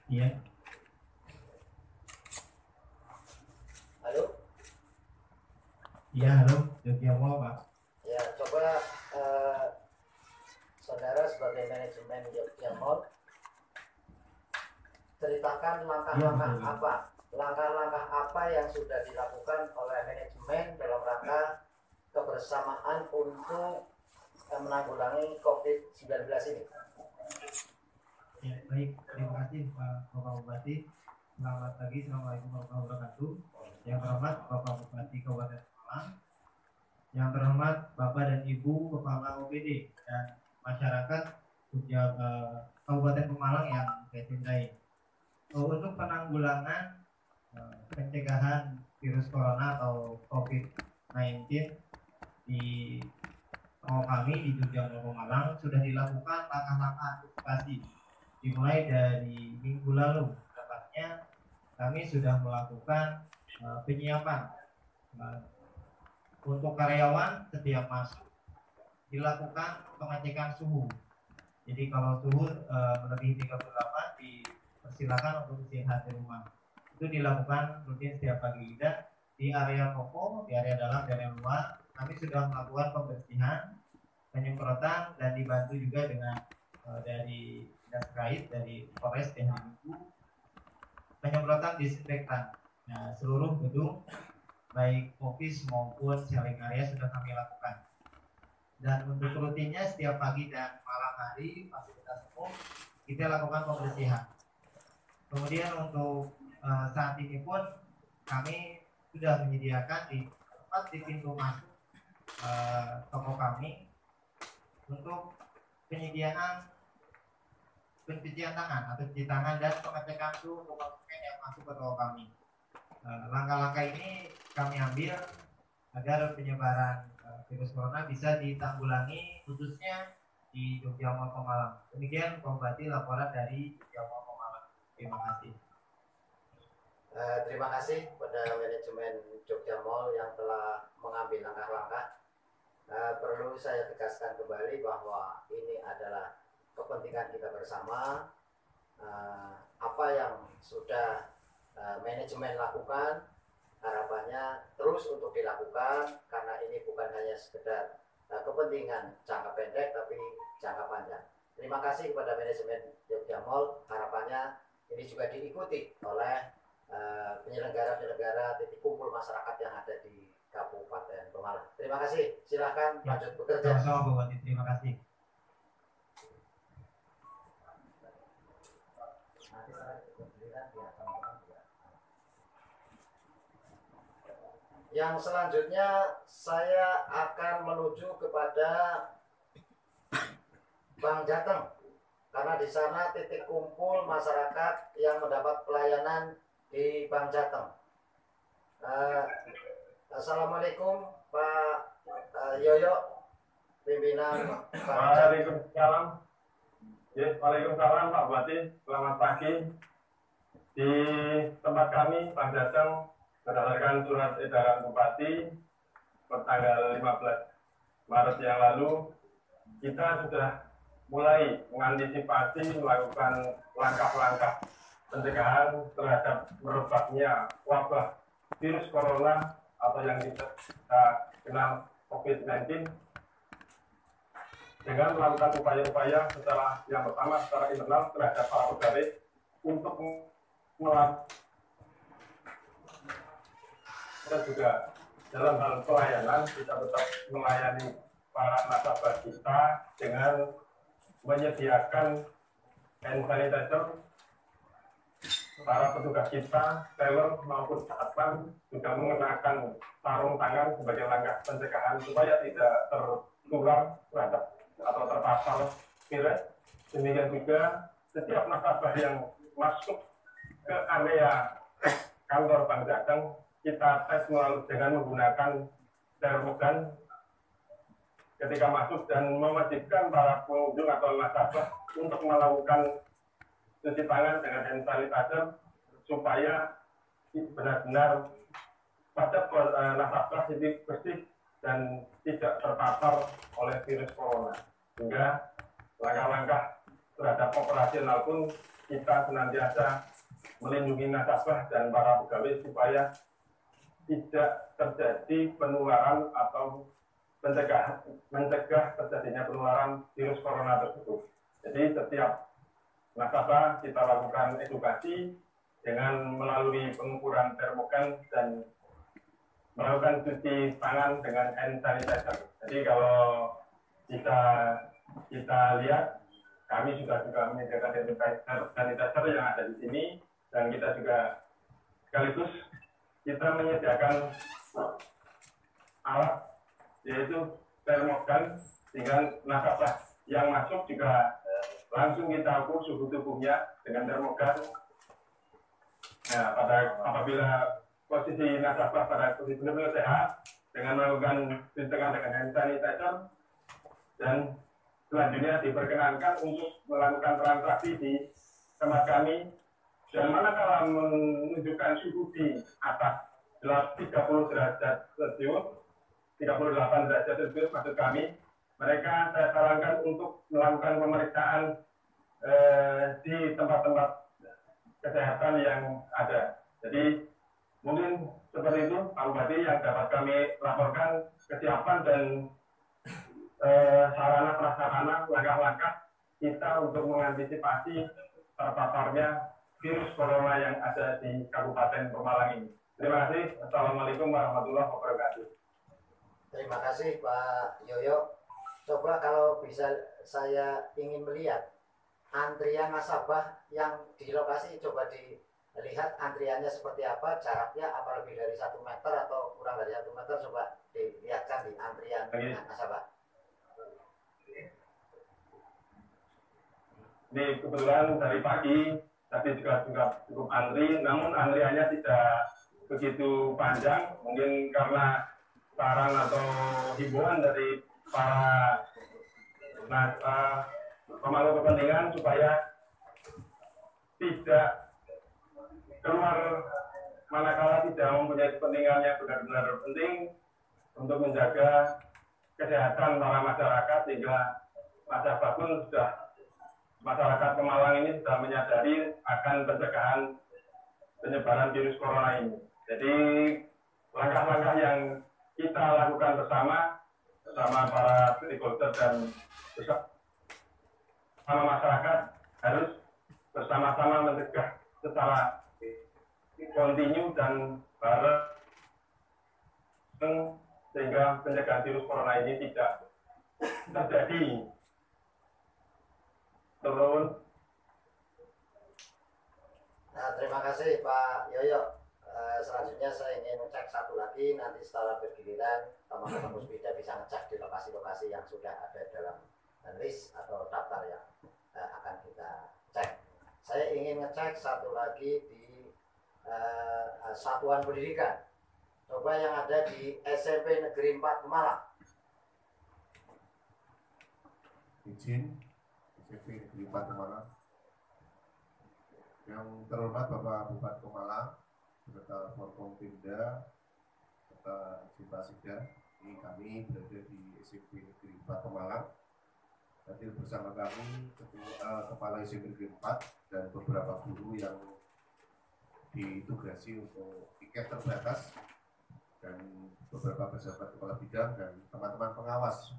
Iya. Halo? Iya, halo. Jogja Mall, Pak. Ya, coba saudara sebagai manajemen Jogja Mall ceritakan langkah-langkah apa yang sudah dilakukan oleh manajemen dalam rangka kebersamaan untuk menanggulangi COVID-19 ini. Ya, baik. Terima kasih Pak Bapak Bupati. Selamat pagi. Assalamualaikum warahmatullahi wabarakatuh. Yang terhormat Bapak Bupati Kabupaten Malang. Yang terhormat Bapak dan Ibu Kepala OPD dan masyarakat Kabupaten Pemalang yang saya cintai. Untuk penanggulangan pencegahan virus corona atau COVID-19 di kami di Jogja Pemalang sudah dilakukan langkah-langkah antisipasi dimulai dari minggu lalu. Tepatnya kami sudah melakukan penyiapan untuk karyawan setiap masuk dilakukan pengecekan suhu. Jadi kalau suhu melebihi 38 dipersilakan untuk istirahat di rumah. Itu dilakukan rutin setiap pagi. Dan di area toko, di area dalam, di area luar, kami sudah melakukan pembersihan, penyemprotan, dan dibantu juga dengan dari dinas terkait, dari Polres dan Minggu, penyemprotan disinfektan. Nah, seluruh gedung baik office maupun selling area sudah kami lakukan. Dan untuk rutinnya setiap pagi dan malam hari fasilitas umum kita lakukan pembersihan. Kemudian untuk saat ini pun kami sudah menyediakan di pintu masuk toko kami untuk penyediaan pencucian tangan atau cuci tangan dan pengecekan suhu untuk konsumen yang masuk ke toko kami. Langkah-langkah ini kami ambil agar penyebaran virus corona bisa ditanggulangi khususnya di Jogja Mall Pemalang. Demikian Pak Bupati laporan dari Jogja Mall Pemalang. Terima kasih. Terima kasih kepada manajemen Jogja Mall yang telah mengambil langkah-langkah. Perlu saya tegaskan kembali bahwa ini adalah kepentingan kita bersama. Apa yang sudah manajemen lakukan, harapannya terus untuk dilakukan karena ini bukan hanya sekedar kepentingan jangka pendek tapi jangka panjang. Terima kasih kepada manajemen Jogja Mall. Harapannya ini juga diikuti oleh penyelenggara-penyelenggara titik kumpul masyarakat yang ada di Kabupaten Pemalang. Terima kasih. Silakan lanjut bekerja. Sama-sama Bupati. Terima kasih. Yang selanjutnya saya akan menuju kepada Bank Jateng karena di sana titik kumpul masyarakat yang mendapat pelayanan di Bank Jateng. Assalamualaikum Pak Yoyo, pimpinan Bank Jateng. Waalaikumsalam. Ya, Waalaikumsalam Pak Bupati. Selamat pagi. Di tempat kami Bank Jateng berdasarkan surat edaran Bupati pertanggal 15 Maret yang lalu, kita sudah mulai mengantisipasi melakukan langkah-langkah pencegahan terhadap merebaknya wabah virus corona atau yang kita kenal COVID-19 dengan melakukan upaya-upaya secara yang pertama secara internal terhadap para pegawai untuk melakukan dan juga dalam hal pelayanan kita tetap melayani para nasabah kita dengan menyediakan hand sanitizer. Para petugas kita, teller maupun satpam juga mengenakan sarung tangan sebagai langkah pencegahan supaya tidak tertular terhadap atau terpapar virus. Demikian juga setiap nasabah yang masuk ke area kantor Bank Jateng kita tes melalui dengan menggunakan termogan ketika masuk dan mewajibkan para pengunjung atau nasabah untuk melakukan cuci tangan dengan hand sanitizer supaya benar-benar pada nasabah jadi bersih dan tidak terpapar oleh virus corona. Sehingga langkah-langkah terhadap operasional pun kita senantiasa melindungi nasabah dan para pegawai supaya tidak terjadi penularan atau mencegah terjadinya penularan virus corona tersebut. Jadi setiap nasabah kita lakukan edukasi dengan melalui pengukuran termogan dan melakukan cuci tangan dengan hand sanitizer. Jadi kalau kita lihat, kami juga menyediakan sanitizer yang ada di sini, dan kita juga sekaligus kita menyediakan alat yaitu termogan, sehingga nasabah yang masuk juga langsung kita ukur suhu tubuhnya dengan termogan. Nah, apabila posisi nasabah pada posisi benar-benar sehat dengan melakukan cuci tangan dengan hand sanitizer, dan selanjutnya diperkenankan untuk melakukan transaksi di tempat kami, dan manakala menunjukkan suhu di atas 30 derajat Celcius, 38 derajat Celcius maksud kami, mereka saya sarankan untuk melakukan pemeriksaan di tempat-tempat kesehatan yang ada. Jadi mungkin seperti itu Pak Bupati yang dapat kami laporkan kesiapan dan sarana prasarana langkah-langkah kita untuk mengantisipasi terpaparnya virus corona yang ada di Kabupaten Pemalang ini. Terima kasih. Assalamualaikum warahmatullahi wabarakatuh. Terima kasih Pak Yoyo. Coba kalau bisa saya ingin melihat antrian nasabah yang di lokasi, coba dilihat antriannya seperti apa, jaraknya apa lebih dari 1 meter atau kurang dari 1 meter, coba dilihatkan di antrian nasabah. Ini kebetulan dari pagi tadi juga cukup antri, namun antriannya tidak begitu panjang, mungkin karena saran atau himbauan dari para pemangku kepentingan supaya tidak keluar manakala tidak mempunyai kepentingan yang benar-benar penting untuk menjaga kesehatan para masyarakat, sehingga masyarakat Pemalang ini sudah menyadari akan pencegahan penyebaran virus corona ini. Jadi langkah-langkah yang kita lakukan bersama para stakeholder dan bersama masyarakat harus bersama-sama mencegah secara kontinu dan bareng, sehingga pencegahan virus corona ini tidak terjadi. Turun. Nah, terima kasih Pak Yoyo. Selanjutnya saya ingin ngecek satu lagi, nanti setelah bergiliran teman-teman Puspida bisa ngecek di lokasi-lokasi yang sudah ada dalam list atau daftar yang akan kita cek. Saya ingin ngecek satu lagi di satuan pendidikan. Coba yang ada di SMP Negeri 4 Pemalang. Izin SMP Negeri 4 Pemalang. Yang terhormat Bapak Bupati Pemalang, beserta Forkompimda, serta Sintasida, ini kami berada di SMP Negeri 4 Pemalang. Hadir bersama kami Kepala SMP Negeri 4 dan beberapa guru yang ditugasi untuk piket terbatas, dan beberapa pejabat kepala bidang dan teman-teman pengawas.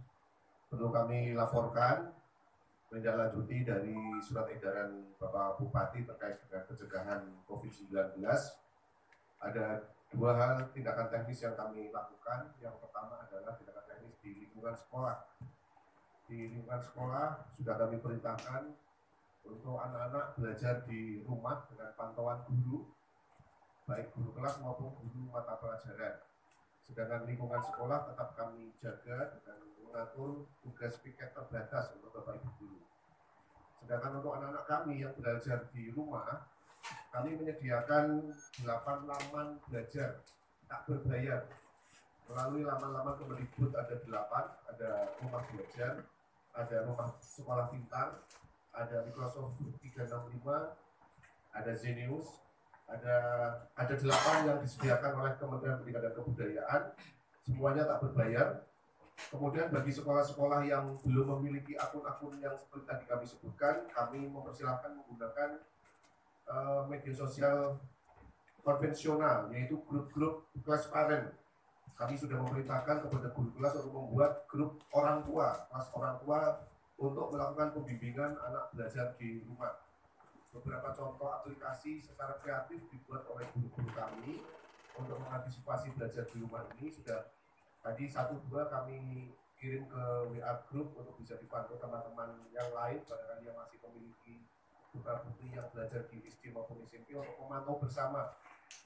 Perlu kami laporkan menindaklanjuti dari surat edaran Bapak Bupati terkait dengan pencegahan COVID-19. Ada 2 hal tindakan teknis yang kami lakukan. Yang pertama adalah tindakan teknis di lingkungan sekolah. Di lingkungan sekolah sudah kami perintahkan untuk anak-anak belajar di rumah dengan pantauan guru, baik guru kelas maupun guru mata pelajaran. Sedangkan lingkungan sekolah tetap kami jaga dengan mengatur tugas piket terbatas untuk Bapak Ibu guru. Sedangkan untuk anak-anak kami yang belajar di rumah, kami menyediakan 8 laman belajar tak berbayar. Melalui laman-laman Kemendikbud ada 8, ada rumah belajar, ada rumah sekolah pintar, ada Microsoft 365, ada Zenius, ada 8 yang disediakan oleh Kementerian Pendidikan dan Kebudayaan, semuanya tak berbayar. Kemudian bagi sekolah-sekolah yang belum memiliki akun-akun yang seperti tadi kami sebutkan, kami mempersilahkan menggunakan media sosial konvensional, yaitu grup-grup kelas parent. Kami sudah memerintahkan kepada guru kelas untuk membuat grup orang tua, kelas orang tua untuk melakukan pembimbingan anak belajar di rumah. Beberapa contoh aplikasi secara kreatif dibuat oleh guru-guru kami untuk mengantisipasi belajar di rumah ini. Sudah tadi 1-2 kami kirim ke WA group untuk bisa dibantu teman-teman yang lain, barangkali yang masih memiliki putra putri yang belajar di SD maupun SMP untuk memantau bersama.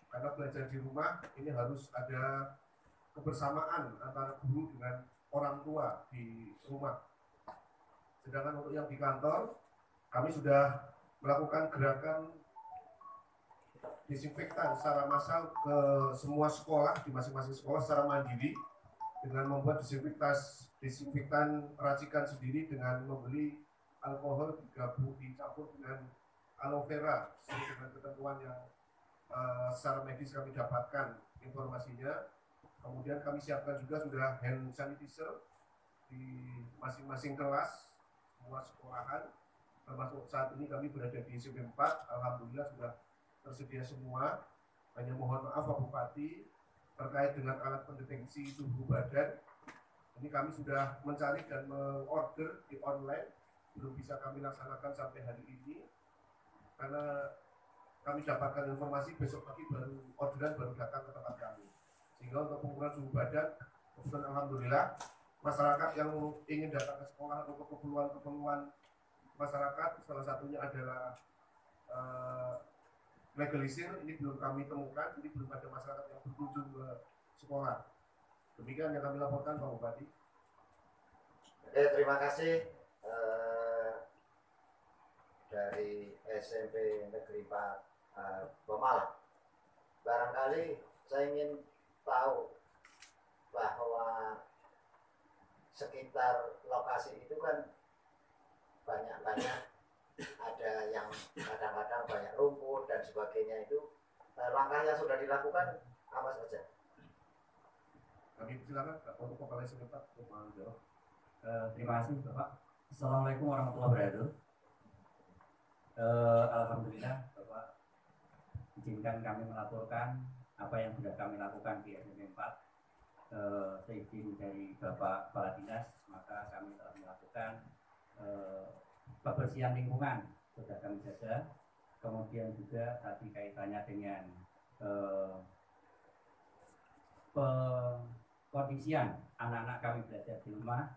Karena belajar di rumah ini harus ada kebersamaan antara guru dengan orang tua di rumah. Sedangkan untuk yang di kantor, kami sudah melakukan gerakan disinfektan secara massal ke semua sekolah, di masing-masing sekolah secara mandiri, dengan membuat disinfektan racikan sendiri dengan membeli alkohol digabung dicampur dengan aloe vera sesuai dengan ketentuan yang secara medis kami dapatkan informasinya. Kemudian kami siapkan juga sudah hand sanitizer di masing-masing kelas semua sekolahan, termasuk saat ini kami berada di SMP 4, alhamdulillah sudah tersedia semua. Hanya mohon maaf Pak Bupati, terkait dengan alat pendeteksi suhu badan, ini kami sudah mencari dan mengorder di online, belum bisa kami laksanakan sampai hari ini karena kami dapatkan informasi besok pagi orderan baru datang ke tempat kami. Sehingga untuk pengukuran suhu badan, kebetulan alhamdulillah masyarakat yang ingin datang ke sekolah untuk keperluan masyarakat, salah satunya adalah legalisir, ini belum kami temukan, jadi belum ada masyarakat yang berkunjung ke sekolah. Demikian yang kami laporkan Pak Bupati. Oke, terima kasih dari SMP Negeri 4 Pemalang. Barangkali saya ingin tahu bahwa sekitar lokasi itu kan banyak ada yang kadang-kadang banyak rumput dan sebagainya. Itu langkah yang sudah dilakukan apa saja? Kami silakan untuk Kepala Sekretaris untuk menjawab. Terima kasih Bapak. Assalamualaikum warahmatullahi wabarakatuh. Alhamdulillah Bapak izinkan kami melaporkan apa yang sudah kami lakukan di SMP 4. Seizin dari Bapak Kepala Dinas, maka kami telah melakukan kebersihan lingkungan sudah kami jaga. Kemudian juga tadi kaitannya dengan kondisian anak-anak kami belajar di rumah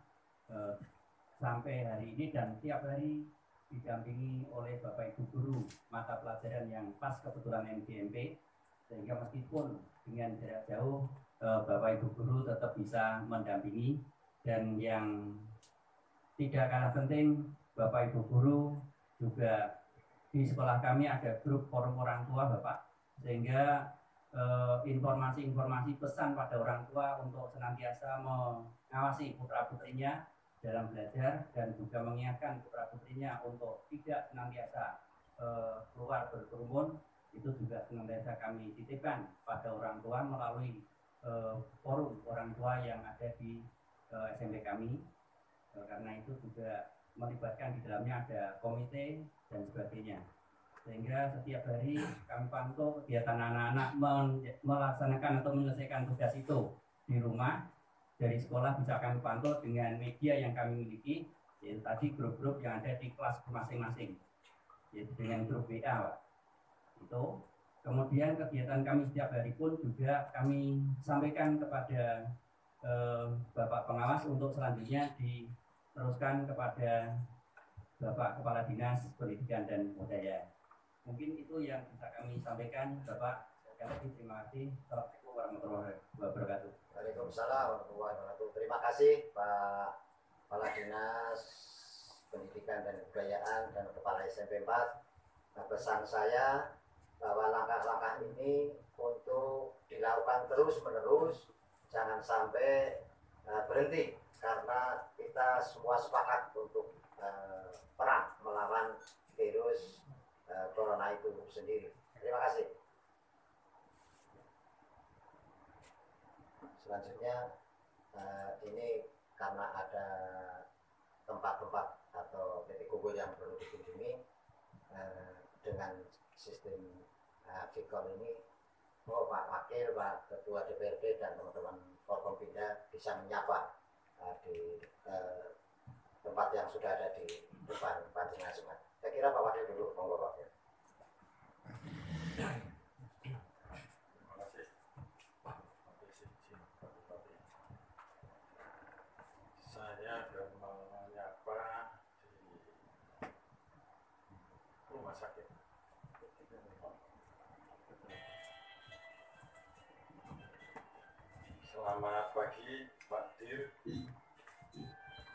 sampai hari ini, dan tiap hari didampingi oleh Bapak Ibu Guru mata pelajaran yang pas kebetulan MGMP, sehingga meskipun dengan jarak jauh Bapak Ibu Guru tetap bisa mendampingi. Dan yang tidak kalah penting, Bapak Ibu Guru juga di sekolah kami ada grup forum orang tua Bapak, sehingga informasi-informasi pesan pada orang tua untuk senantiasa mengawasi putra-putrinya dalam belajar, dan juga mengingatkan putra-putrinya untuk tidak senantiasa keluar berkerumun, itu juga senantiasa kami titipkan pada orang tua melalui forum orang tua yang ada di SMP kami. Karena itu juga melibatkan di dalamnya ada komite dan sebagainya, sehingga setiap hari kami pantau kegiatan anak-anak melaksanakan atau menyelesaikan tugas itu di rumah. Dari sekolah bisa kami pantau dengan media yang kami miliki, yaitu tadi grup-grup yang ada di kelas masing-masing, yaitu dengan grup WA Pak. Itu kemudian kegiatan kami setiap hari pun juga kami sampaikan kepada Bapak Pengawas untuk selanjutnya diteruskan kepada Bapak Kepala Dinas Pendidikan dan Kebudayaan. Mungkin itu yang bisa kami sampaikan Bapak. Sekali lagi terima kasih. Assalamualaikum warahmatullahi wabarakatuh. Waalaikumsalam warahmatullahi wabarakatuh. Terima kasih Pak Kepala Dinas Pendidikan dan Kebudayaan dan Kepala SMP 4. Nah, pesan saya bahwa langkah-langkah ini untuk dilakukan terus-menerus, jangan sampai berhenti, karena kita semua sepakat untuk perang melawan virus corona itu sendiri. Terima kasih. Selanjutnya ini karena ada tempat-tempat atau titik kumpul yang perlu dikunjungi, dengan sistem Vicon ini, Pak Wakil, Pak Ketua DPRD dan teman-teman Forkompinda bisa menyapa di tempat yang sudah ada di depan pancingan semat. Saya kira Pak Wakil dulu, monggo Pak Wakil. Terima kasih. Saya akan menyapa di rumah sakit. Selamat pagi Pak Dir.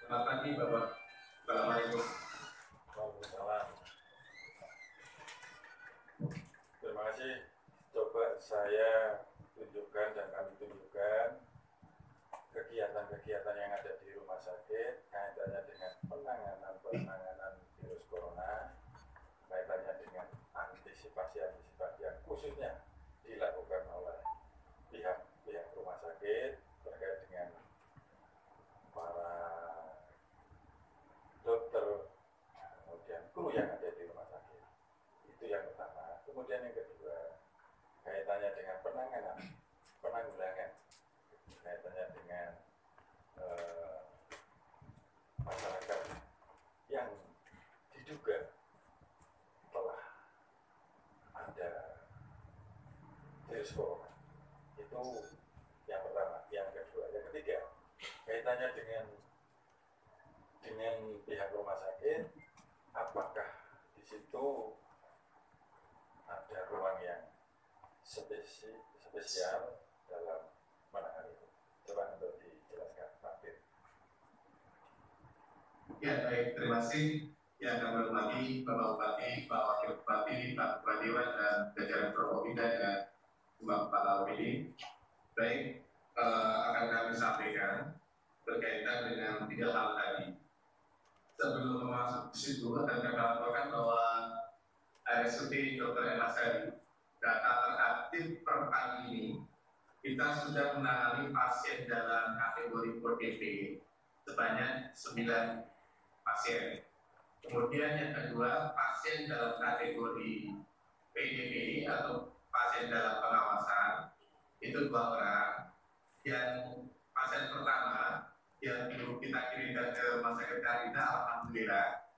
Selamat pagi Bapak. Assalamualaikum. Waalaikumsalam. Terima kasih. Coba saya tunjukkan dan kami tunjukkan kegiatan-kegiatan yang ada di rumah sakit kaitannya dengan penanganan virus corona, kaitannya dengan antisipasi yang khususnya dilakukan oleh pihak rumah sakit terkait dengan para dokter, kemudian kru yang ada di rumah sakit. Itu yang pertama. Kemudian yang kedua, kaitannya dengan penanggulangan, kaitannya dengan masyarakat yang diduga telah ada virus corona. Itu yang pertama. Yang kedua, yang ketiga, kaitannya dengan pihak rumah sakit, apakah di situ ada ruang yang spesial dalam menangani itu? Coba untuk dijelaskan, Pak Bir. Ya baik, terima kasih. Yang kami hormati Bapak Bupati, Pak Wakil Bupati, Pak Kepala Dewan dan jajaran Forkompinda dan semua kepala OPD. Baik, akan kami sampaikan berkaitan dengan 3 hal tadi. Sebelum masuk ke situ, akan kami laporkan bahwa RSUD Dr. Emasari, data teraktif per pagi ini, kita sudah menangani pasien dalam kategori PDP sebanyak 9 pasien. Kemudian yang kedua, pasien dalam kategori PDP atau pasien dalam pengawasan itu 2 orang. Yang pasien pertama yang dulu kita kirimkan ke rumah sakit Karina, alhamdulillah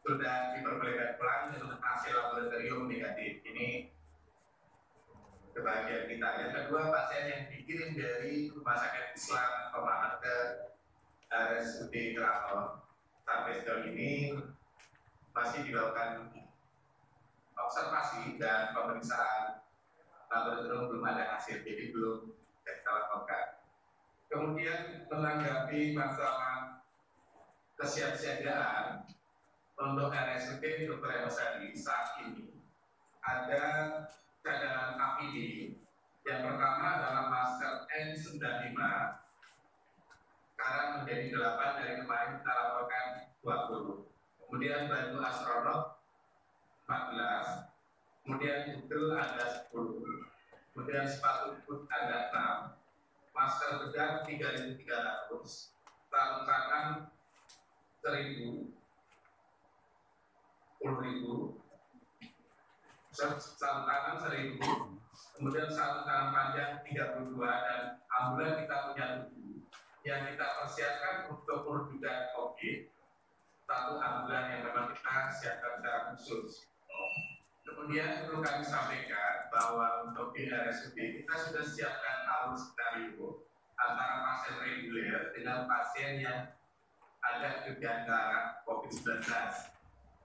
sudah diperbolehkan pulang dengan hasil laboratorium negatif. Ini kebahagiaan kita. Yang kedua, pasien yang dikirim dari rumah sakit Islam Pemahat ke RSUD Keraton sampai sejauh ini masih dilakukan observasi dan pemeriksaan laboratorium, belum ada hasil, jadi belum kita laporkan. Kemudian menanggapi masalah kesiapsiagaan untuk RSUD Dr. Emasari saat ini ada cadangan APD. Yang pertama adalah masker N95, sekarang menjadi 8, dari kemarin kita laporkan 20. Kemudian baju astronot 14, kemudian pudel ada 10, kemudian sepatu boot ada 6, masker bedah 3.300, sarung tangan 1.000, 10.000, sarung tangan 1.000, kemudian sarung tangan panjang 32, dan ambulan kita punya 7 yang kita persiapkan untuk rujukan COVID, 1 ambulan yang memang kita siapkan secara khusus. Kemudian perlu kami sampaikan bahwa untuk di RSUD kita sudah siapkan alur skenario antara pasien reguler dengan pasien yang ada gejala COVID-19.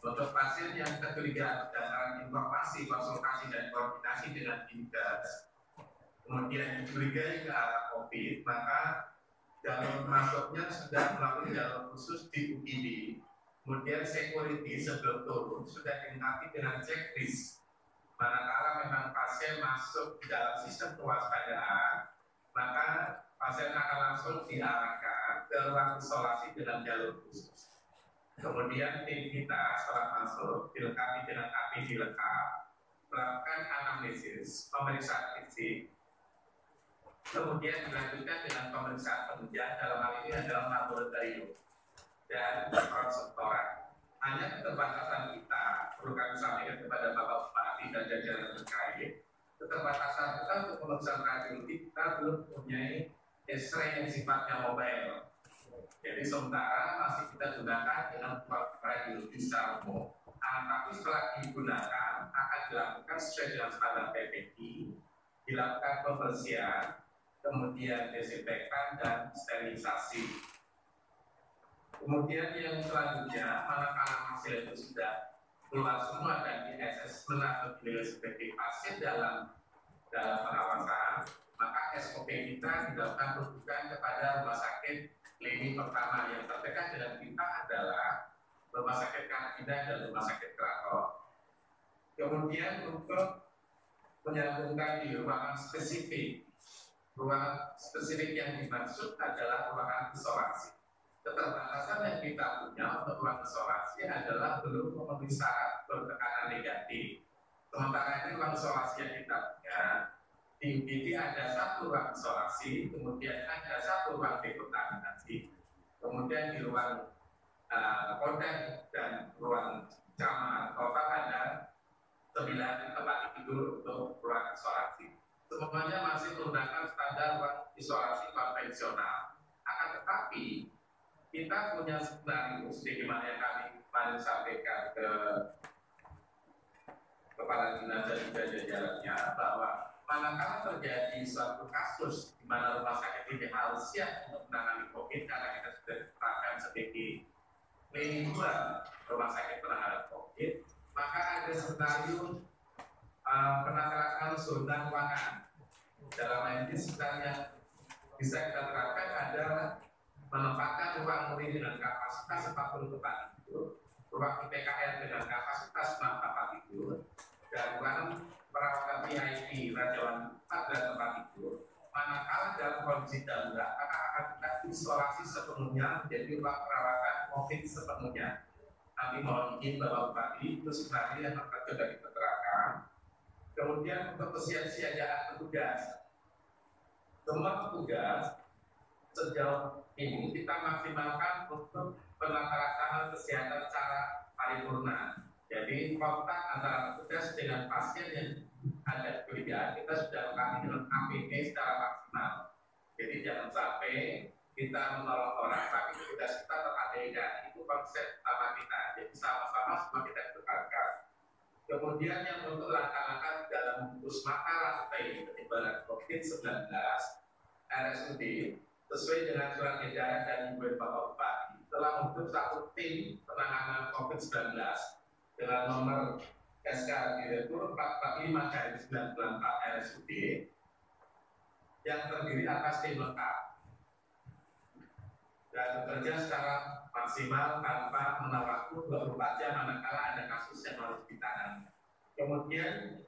Untuk pasien yang kecurigaan berdasarkan informasi, konsultasi dan koordinasi dengan Dinkes, kemudian dicurigai ke arah COVID, maka jalur masuknya sudah melalui jalur khusus di UID. Kemudian security sebelum turun sudah dilengkapi dengan checklist. Manakala memang pasien masuk di dalam sistem kewaspadaan, maka pasien akan langsung diarahkan ke ruang isolasi dengan jalur khusus. Kemudian tim kita setelah masuk dilengkapi dengan APD lengkap, melakukan anamnesis, pemeriksaan fisik, kemudian dilanjutkan dengan pemeriksaan penunjang, dalam hal ini adalah laboratorium dan konsultoran. Hanya keterbatasan kita, perlu kami sampaikan kepada perusahaan radiologi kita belum mempunyai X-ray yang sifatnya mobile. Jadi sementara masih kita gunakan dengan radiologi secara umum. Tapi setelah digunakan akan dilakukan sesuai dengan standar PPI, dilakukan pembersihan, kemudian desinfektan dan sterilisasi. Kemudian yang selanjutnya, manakala hasil itu sudah keluar semua dan di assessment atau dinilai sebagai pasien dalam pengawasan, maka SOP kita dilakukan rujukan kepada rumah sakit klinik pertama. Yang terdekat dengan kita adalah rumah sakit Kartina dan rumah sakit Keraton. Kemudian untuk menyambungkan di ruangan spesifik yang dimaksud adalah ruangan isolasi. Keterbatasan yang kita punya untuk ruang isolasi adalah belum memenuhi syarat bertekanan negatif. Sementara ini ruang isolasi yang kita punya, di UGD ada satu ruang isolasi, kemudian ada satu ruang dekontaminasi, kemudian di ruang Kodam dan ruang kamar total ada 9 tempat tidur untuk ruang isolasi. Semuanya masih menggunakan standar ruang isolasi konvensional. Akan tetapi kita punya skenario sebagaimana yang kami kemarin sampaikan ke kepala dinas dan juga jajarannya, bahwa manakala terjadi suatu kasus di mana rumah sakit ini harus siap untuk menangani COVID karena kita sudah ditetapkan sebagai klinik rumah sakit penanganan COVID, maka ada skenario penataran zona ruangan. Dalam hal ini sebenarnya bisa kita terapkan adalah menempatkan ruang murid dengan kapasitas 40 tempat tidur, ruang IPKR dengan kapasitas 6 tempat tidur, dan ruang perawatan VIP Rajawan 14 tempat tidur. Manakala dalam kondisi darurat, maka akan kita isolasi sepenuhnya menjadi ruang perawatan COVID sepenuhnya. Kami mohon izin Bapak Bupati, itu sebenarnya yang sudah diterapkan. Kemudian untuk kesiapsiagaan petugas, semua petugas sejauh ini kita maksimalkan untuk penata kesehatan secara paripurna. Jadi kontak antara petugas dengan pasien yang ada kecurigaan kita sudah lakukan dengan APD secara maksimal. Jadi jangan sampai kita menolong orang tapi petugas kita terabaikan. Itu konsep utama kita. Jadi sama-sama semua kita tekankan. Kemudian yang untuk langkah-langkah dalam memutus mata rantai penyebaran COVID-19, RSUD sesuai dengan surat edaran dari Bapak Bupati telah membentuk satu tim penanganan COVID-19 dengan nomor SK Direktur 445/94 RSUD yang terdiri atas tim lengkap dan bekerja secara maksimal tanpa menambah waktu 24 jam manakala ada kasus yang harus ditangani. Kemudian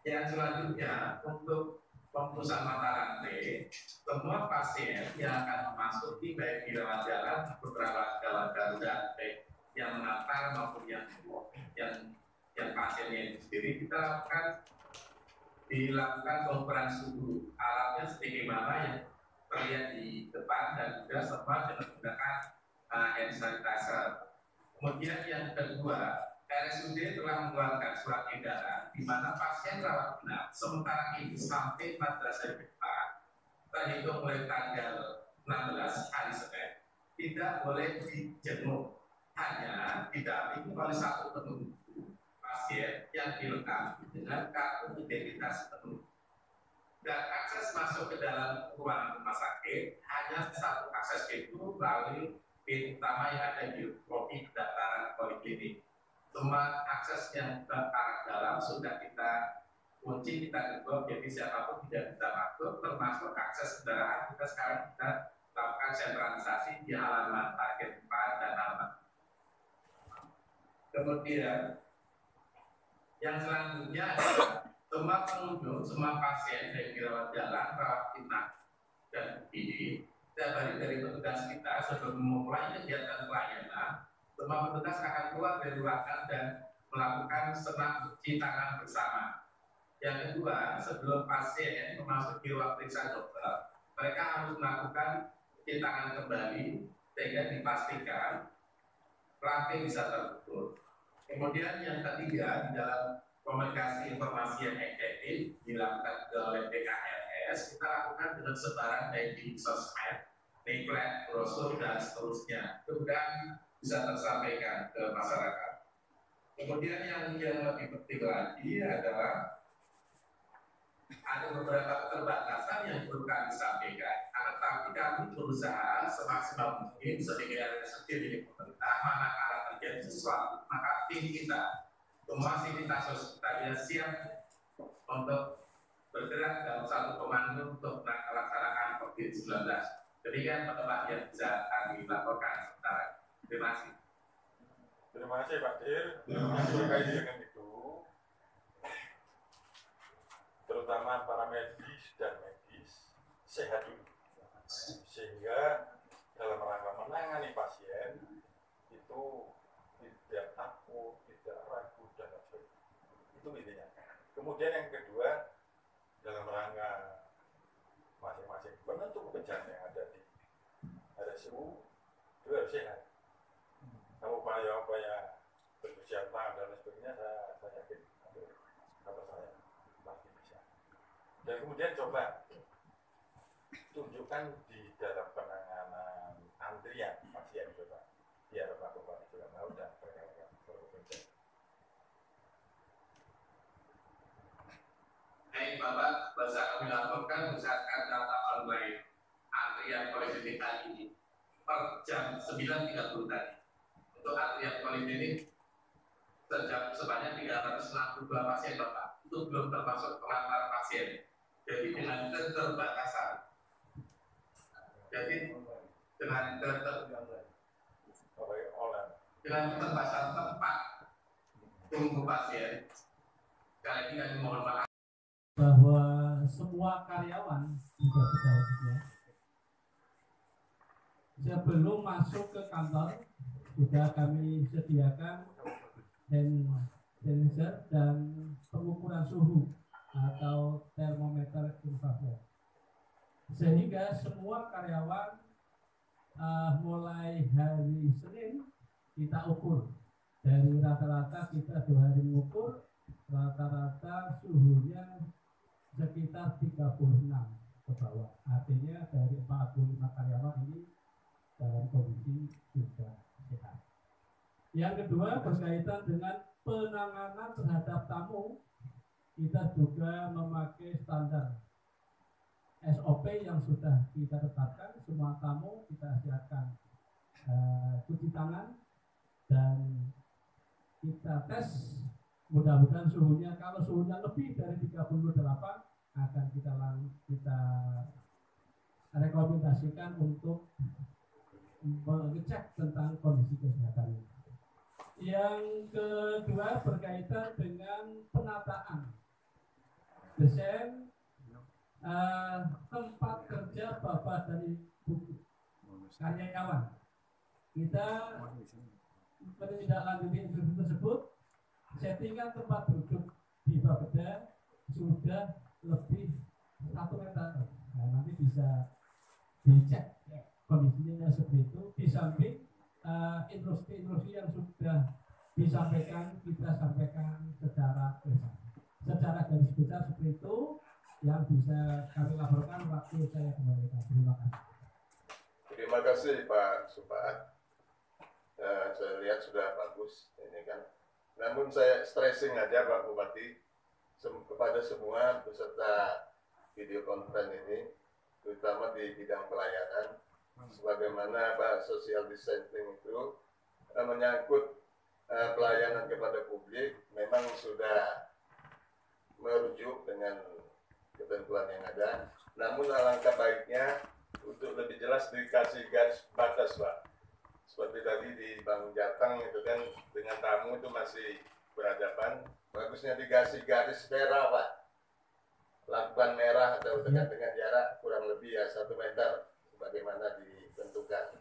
yang selanjutnya untuk pemutusan mata rantai, semua pasien yang akan memasuki baik di rawat jalan beberapa gawat darurat baik yang mengantar maupun yang pasiennya itu sendiri kita dilakukan pengukuran suhu. Alatnya sebagaimana yang terlihat di depan dan juga semua dengan menggunakan hand sanitizer. Kemudian yang kedua, RSUD telah mengeluarkan surat edaran di mana pasien rawat inap sementara ini sampai 14 hari depan, terhitung mulai tanggal 16 hari Senin, tidak boleh dijenguk, hanya didampingi oleh satu penunggu pasien yang dilengkapi dengan kartu identitas penunggu. Dan akses masuk ke dalam ruangan rumah sakit hanya satu akses, itu melalui pintu utama yang ada di lobi pendaftaran poliklinik. Semua akses yang ke arah dalam sudah kita kunci, kita tutup, jadi siapapun tidak bisa masuk, termasuk akses kendaraan. Kita sekarang kita lakukan sentralisasi di halaman parkir depan dan halaman. Kemudian yang selanjutnya adalah semua pengunjung, semua pasien yang dirawat jalan, rawat inap dan ini setiap hari dari petugas kita sebelum memulai kegiatan pelayanan, semua petugas akan keluar dari ruangan dan melakukan senam cuci tangan bersama. Yang kedua, sebelum pasien memasuki ruang periksa dokter, mereka harus melakukan cuci tangan kembali sehingga dipastikan rantai bisa terputus. Kemudian yang ketiga, di dalam komunikasi informasi yang efektif dilakukan oleh BKRS, kita lakukan dengan sebaran baik di sosmed, leaflet, brosur, dan seterusnya. Kemudian bisa tersampaikan ke masyarakat. Kemudian yang lebih penting lagi adalah ada beberapa keterbatasan yang perlu kami sampaikan. Tetapi kami berusaha semaksimal mungkin sebagai sendiri pemerintah, manakala terjadi sesuatu, maka tim kita, semua sivitas kita siap untuk bergerak dalam satu komando untuk melaksanakan COVID-19. Demikian Pak yang bisa kami laporkan sementara. Terima kasih. Terima kasih Pak Dir. Terkait dengan itu, terutama para medis dan medis sehat dulu, sehingga dalam rangka menangani pasien itu tidak takut, tidak ragu dan sebagainya. Itu intinya. Kemudian yang kedua, dalam rangka masing-masing penentu kebijakan yang ada di RSU itu harus sehat. Nah, upaya-upaya pencucian tangan dan sebagainya saya yakin kata saya pasti bisa. Dan kemudian coba tunjukkan di dalam penanganan antrian pasien coba biar Pak Bupati juga tahu dan rekan-rekan bekerja. Baik Bapak, bisa kami laporkan berdasarkan data online antrian poliklinik kali ini per jam 9.30 tadi. Untuk antrian poliklinik sejak sebanyak 362 pasien Bapak, itu belum termasuk pengantar pasien. Jadi dengan keterbatasan, dengan keterbatasan tempat tunggu pasien, kali ini kami mohon maaf bahwa semua karyawan juga sudah sebelum masuk ke kantor sudah kami sediakan hand sanitizer dan pengukuran suhu atau termometer infrared, sehingga semua karyawan mulai hari Senin kita ukur. Dari rata-rata kita 2 hari mengukur, rata-rata suhunya sekitar 36 ke bawah. Artinya dari 45 karyawan ini dalam kondisi sudah sehat. Yang kedua berkaitan dengan penanganan terhadap tamu, kita juga memakai standar SOP yang sudah kita tetapkan. Semua tamu kita siapkan cuci tangan dan kita tes. Mudah-mudahan suhunya, kalau suhunya lebih dari 38 akan kita rekomendasikan untuk mengecek tentang kondisi kesehatannya. Yang kedua berkaitan dengan penataan desain tempat kerja Bapak dan Ibu karyawan. Kita menindaklanjuti instruksi tersebut. Settingan tempat duduk di Bapeda sudah lebih 1 meter. Nah, nanti bisa dicek kondisinya seperti itu. Di samping instruksi yang sudah disampaikan, kita sampaikan secara garis besar seperti itu yang bisa kami laporkan. Waktu saya kembalikan. Terima kasih. Terima kasih Pak Supat. Saya lihat sudah bagus ini kan. Namun saya stressing aja Pak Bupati kepada semua peserta video conference ini, terutama di bidang pelayanan, sebagaimana Pak social distancing itu menyangkut pelayanan kepada publik memang sudah merujuk dengan ketentuan yang ada. Namun alangkah baiknya untuk lebih jelas dikasih garis batas Pak. Seperti tadi di Bangun Jateng itu kan dengan tamu itu masih berhadapan, bagusnya dikasih garis merah Pak, lakban merah atau dekat dengan jarak kurang lebih ya 1 meter sebagaimana ditentukan.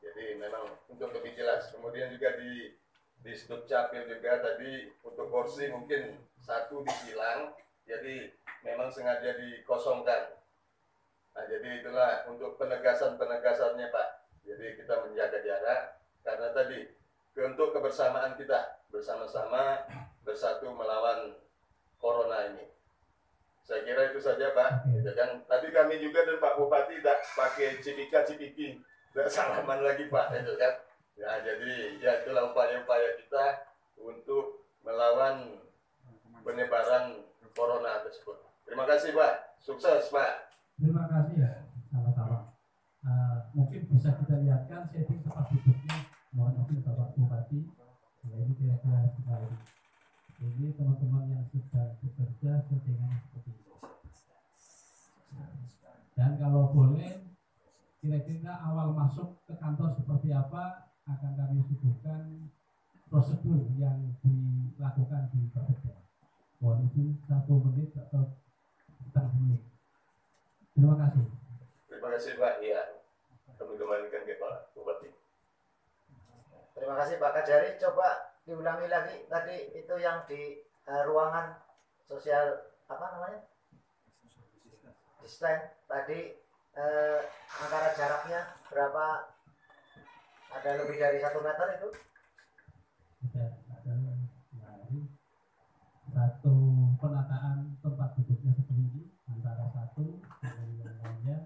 Jadi memang untuk lebih jelas. Kemudian juga di Sdukcapil juga tadi untuk kursi mungkin 1 disilang, jadi memang sengaja dikosongkan. Nah jadi itulah untuk penegasannya Pak. Jadi kita menjaga jarak karena tadi untuk kebersamaan kita bersama-sama bersatu melawan corona ini. Saya kira itu saja Pak. Gitu kan. Tadi kami juga dan Pak Bupati tidak pakai cipika-cipiki, tidak salaman lagi Pak, itu kan. Ya, jadi ya itulah upaya-upaya kita untuk melawan penyebaran corona tersebut. Terima kasih Pak. Sukses Pak. Terima kasih ya, sama-sama. Mungkin bisa kita lihatkan setting tempat duduknya. Mohon maaf Bapak Bupati. Ya, ini kira-kira sekali. Ini teman-teman yang sedang bekerja settingan seperti itu. Dan kalau boleh, kira-kira awal masuk ke kantor seperti apa akan kami suguhkan prosedur yang dilakukan di Bapeda. Mohon izin 1 menit atau setengah menit. Terima kasih. Terima kasih Pak. Iya. Kami kembalikan ke Pak Bupati. Terima kasih Pak Kajari. Coba diulangi lagi tadi itu yang di ruangan sosial apa namanya? Distance tadi antara jaraknya berapa? Ada lebih dari 1 meter itu? Ada satu penataan tempat duduknya seperti ini antara satu dengan yang lainnya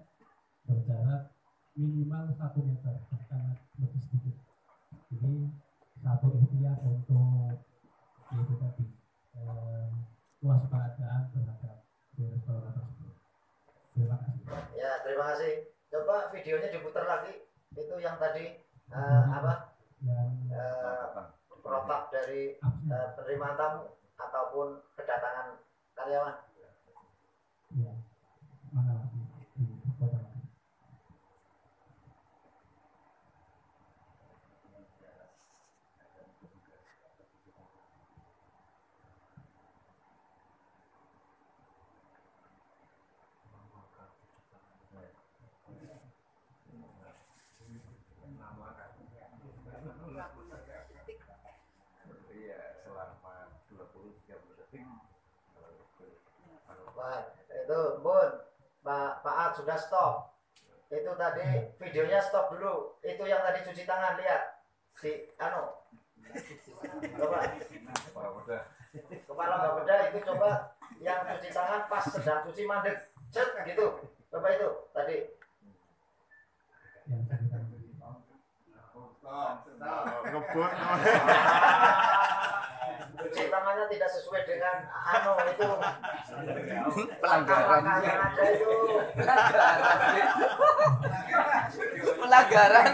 berjarak minimal 1 meter bahkan lebih sedikit. Jadi satu ikhtiar untuk itu tadi kewaspadaan terhadap virus corona tersebut. Terima kasih. Ya terima kasih. Coba videonya diputar lagi. Itu yang tadi apa? Protap dari penerimaan tamu ataupun kedatangan karyawan. Ya, mana lagi di kota. Wah, itu Bun, Pak Ad sudah stop. Itu tadi videonya stop dulu. Itu yang tadi cuci tangan, lihat di coba kepala Bapeda itu coba yang cuci tangan pas sedang cuci mandek, cet gitu. Coba itu tadi. Ngebut. Cuci tangannya tidak sesuai dengan itu pelanggaran yang ada itu. Pelanggaran.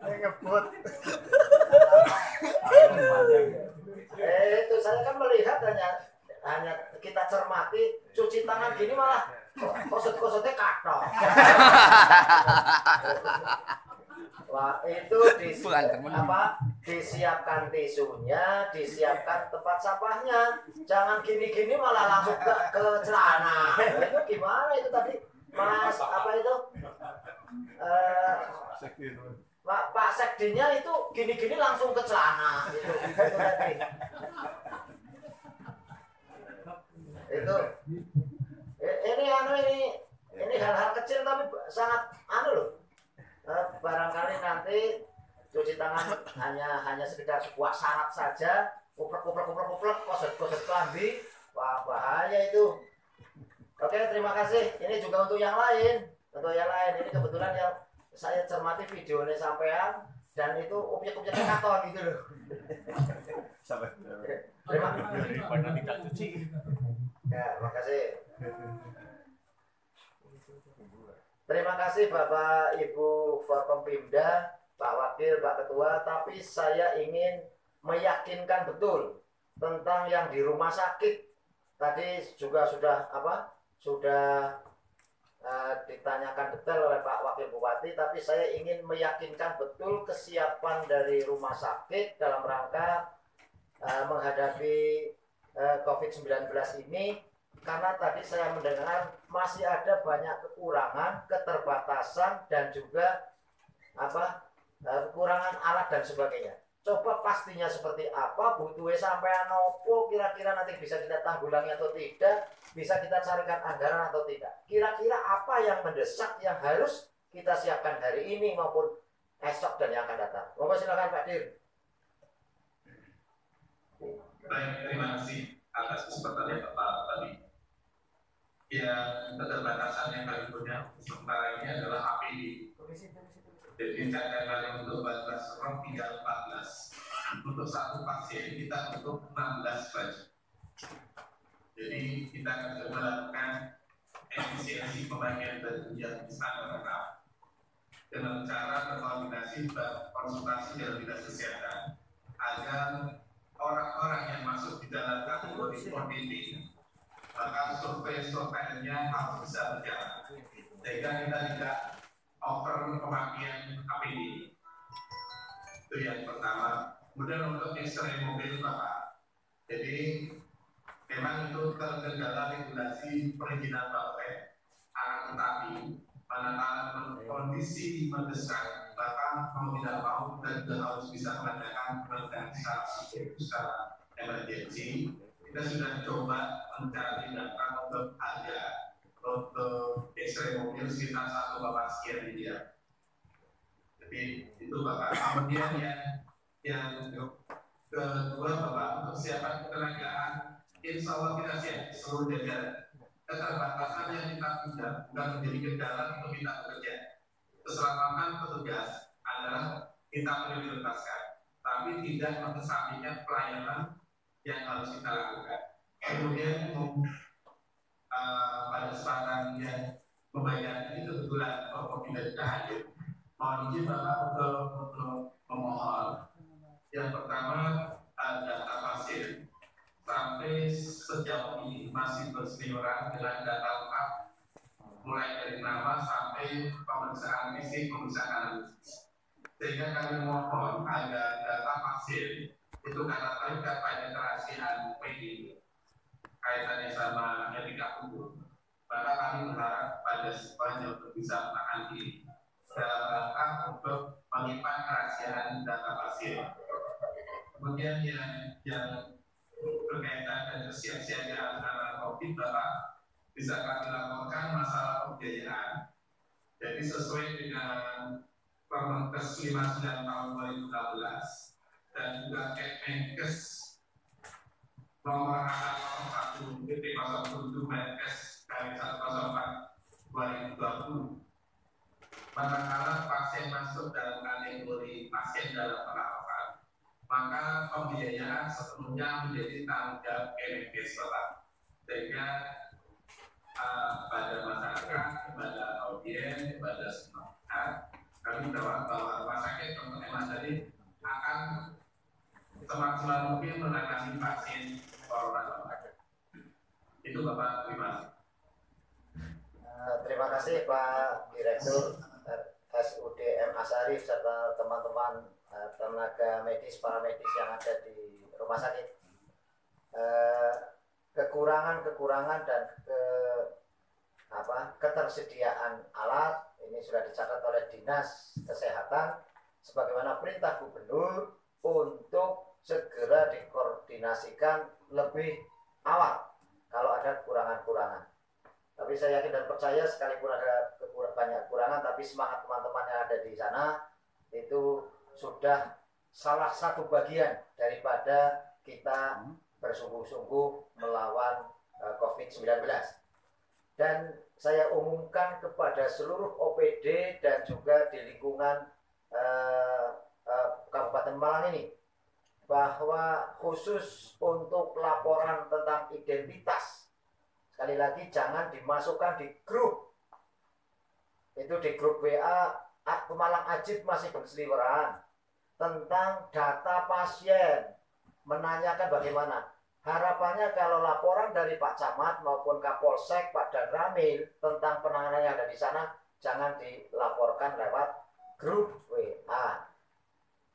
Ngebut. Itu saya kan melihat hanya kita cermati cuci tangan gini malah kosot-kosotnya katok. Wah, itu disiapkan tisunya, disiapkan tempat sampahnya. Jangan gini-gini malah langsung ke celana. Itu gimana itu tadi? Mas, apa itu? Pak Sekdinya itu gini-gini langsung ke celana gitu. Itu tadi. Itu ini hal-hal kecil tapi sangat loh. Barangkali nanti cuci tangan hanya sekedar sebuah syarat saja, kuplek, koset kelambi, wah bahaya itu. Oke, terima kasih. Ini juga untuk yang lain. Ini kebetulan yang saya cermati videonya sampean dan itu objek-objeknya katon gitu loh. Terima kasih. Pada tidak cuci. Ya, makasih. Terima kasih Bapak Ibu Forkompimda, Pak Wakil, Pak Ketua, tapi saya ingin meyakinkan betul tentang yang di rumah sakit. Tadi juga sudah ditanyakan detail oleh Pak Wakil Bupati, tapi saya ingin meyakinkan betul kesiapan dari rumah sakit dalam rangka menghadapi COVID-19 ini. Karena tadi saya mendengar masih ada banyak kekurangan, keterbatasan dan juga kekurangan alat dan sebagainya. Coba pastinya seperti apa, butuhnya sampai nopo, kira-kira nanti bisa kita tanggulangi atau tidak, bisa kita carikan anggaran atau tidak. Kira-kira apa yang mendesak yang harus kita siapkan hari ini maupun esok dan yang akan datang. Monggo silakan Pak Dir. Baik, terima kasih atas kesempatan yang Bapak tadi. Yang keterbatasan yang kami punya sementara ini adalah APD. Jadi cadangan untuk batas rok 314. Untuk satu pasien kita butuh 16 baju. Jadi kita akan coba lakukan efisiensi pembagian baju yang standar dengan cara berkoordinasi dan konsultasi dengan dinas kesehatan agar orang-orang yang masuk di dalam kategori ODP maka survei-surveinya harus bisa berjalan sehingga kita tidak over pemakaian APD. Itu yang pertama. Kemudian untuk X-ray mobil Bapak, jadi memang itu terkendala regulasi perizinan baterai, akan tetapi manakala kondisi mendesak, Bapak mau tidak mau dan harus bisa mengadakan penelitian secara emergensi. Kita sudah coba mencari data untuk harga untuk X-ray mobil sekitar 1 Bapak sekian dia. Jadi itu Bapak. Kemudian yang kedua Bapak, untuk siapan ketenagaan, insya Allah kita siap seluruh jajaran. Keterbatasan yang kita punya bukan menjadi kendala untuk kita bekerja. Keselamatan petugas adalah kita prioritaskan, tapi tidak mengesampingkan pelayanan yang harus kita lakukan. Kemudian pada kesempatan yang membayar ini kebetulan Bapak tidak hadir. Mohon izin Bapak untuk memohon. Yang pertama data pasien sampai sejauh ini masih berseliweran dengan data lengkap mulai dari nama sampai pemeriksaan fisik, pemeriksaan analisis. Sehingga kami mohon agar data pasien itu karena terikat pada kerahasiaan PD kaitannya sama etika hukum, maka kami berharap pada semuanya untuk bisa menangani dalam rangka untuk menyimpan kerahasiaan data pasien. Kemudian yang berkaitan dengan kesiapsiagaan karena COVID, Bapak bisa kami laporkan masalah pembiayaan. Jadi sesuai dengan Permenkes 59 tahun 2016 dan juga Kemenkes nomor 1 PT 07 Menkes kali 104 2020. Manakala pasien masuk dalam kategori pasien dalam perawatan, maka pembiayaan sepenuhnya menjadi tanggung jawab Kemenkes Bapak. Sehingga pada masyarakat, kepada audiens, kepada semua pihak, kami jawab bahwa rumah sakit untuk Emas tadi akan semaksimal mungkin menangani pasien corona. Itu Bapak, terima kasih. Terima kasih Pak Direktur SUDM Asari serta teman-teman tenaga medis, paramedis yang ada di rumah sakit. Kekurangan dan ketersediaan alat ini sudah dicatat oleh Dinas Kesehatan sebagaimana perintah Gubernur untuk segera dikoordinasikan lebih awal kalau ada kekurangan-kekurangan. Tapi saya yakin dan percaya sekalipun ada banyak kekurangan, tapi semangat teman-teman yang ada di sana itu sudah salah satu bagian daripada kita bersungguh-sungguh melawan COVID-19. Dan saya umumkan kepada seluruh OPD dan juga di lingkungan Kabupaten Malang ini bahwa khusus untuk laporan tentang identitas, sekali lagi jangan dimasukkan di grup. Itu di grup WA Pemalang Ajib masih berseliweran tentang data pasien, menanyakan bagaimana. Harapannya kalau laporan dari Pak Camat maupun Kapolsek, Pak Danramil tentang penanganan yang ada di sana, jangan dilaporkan lewat grup WA.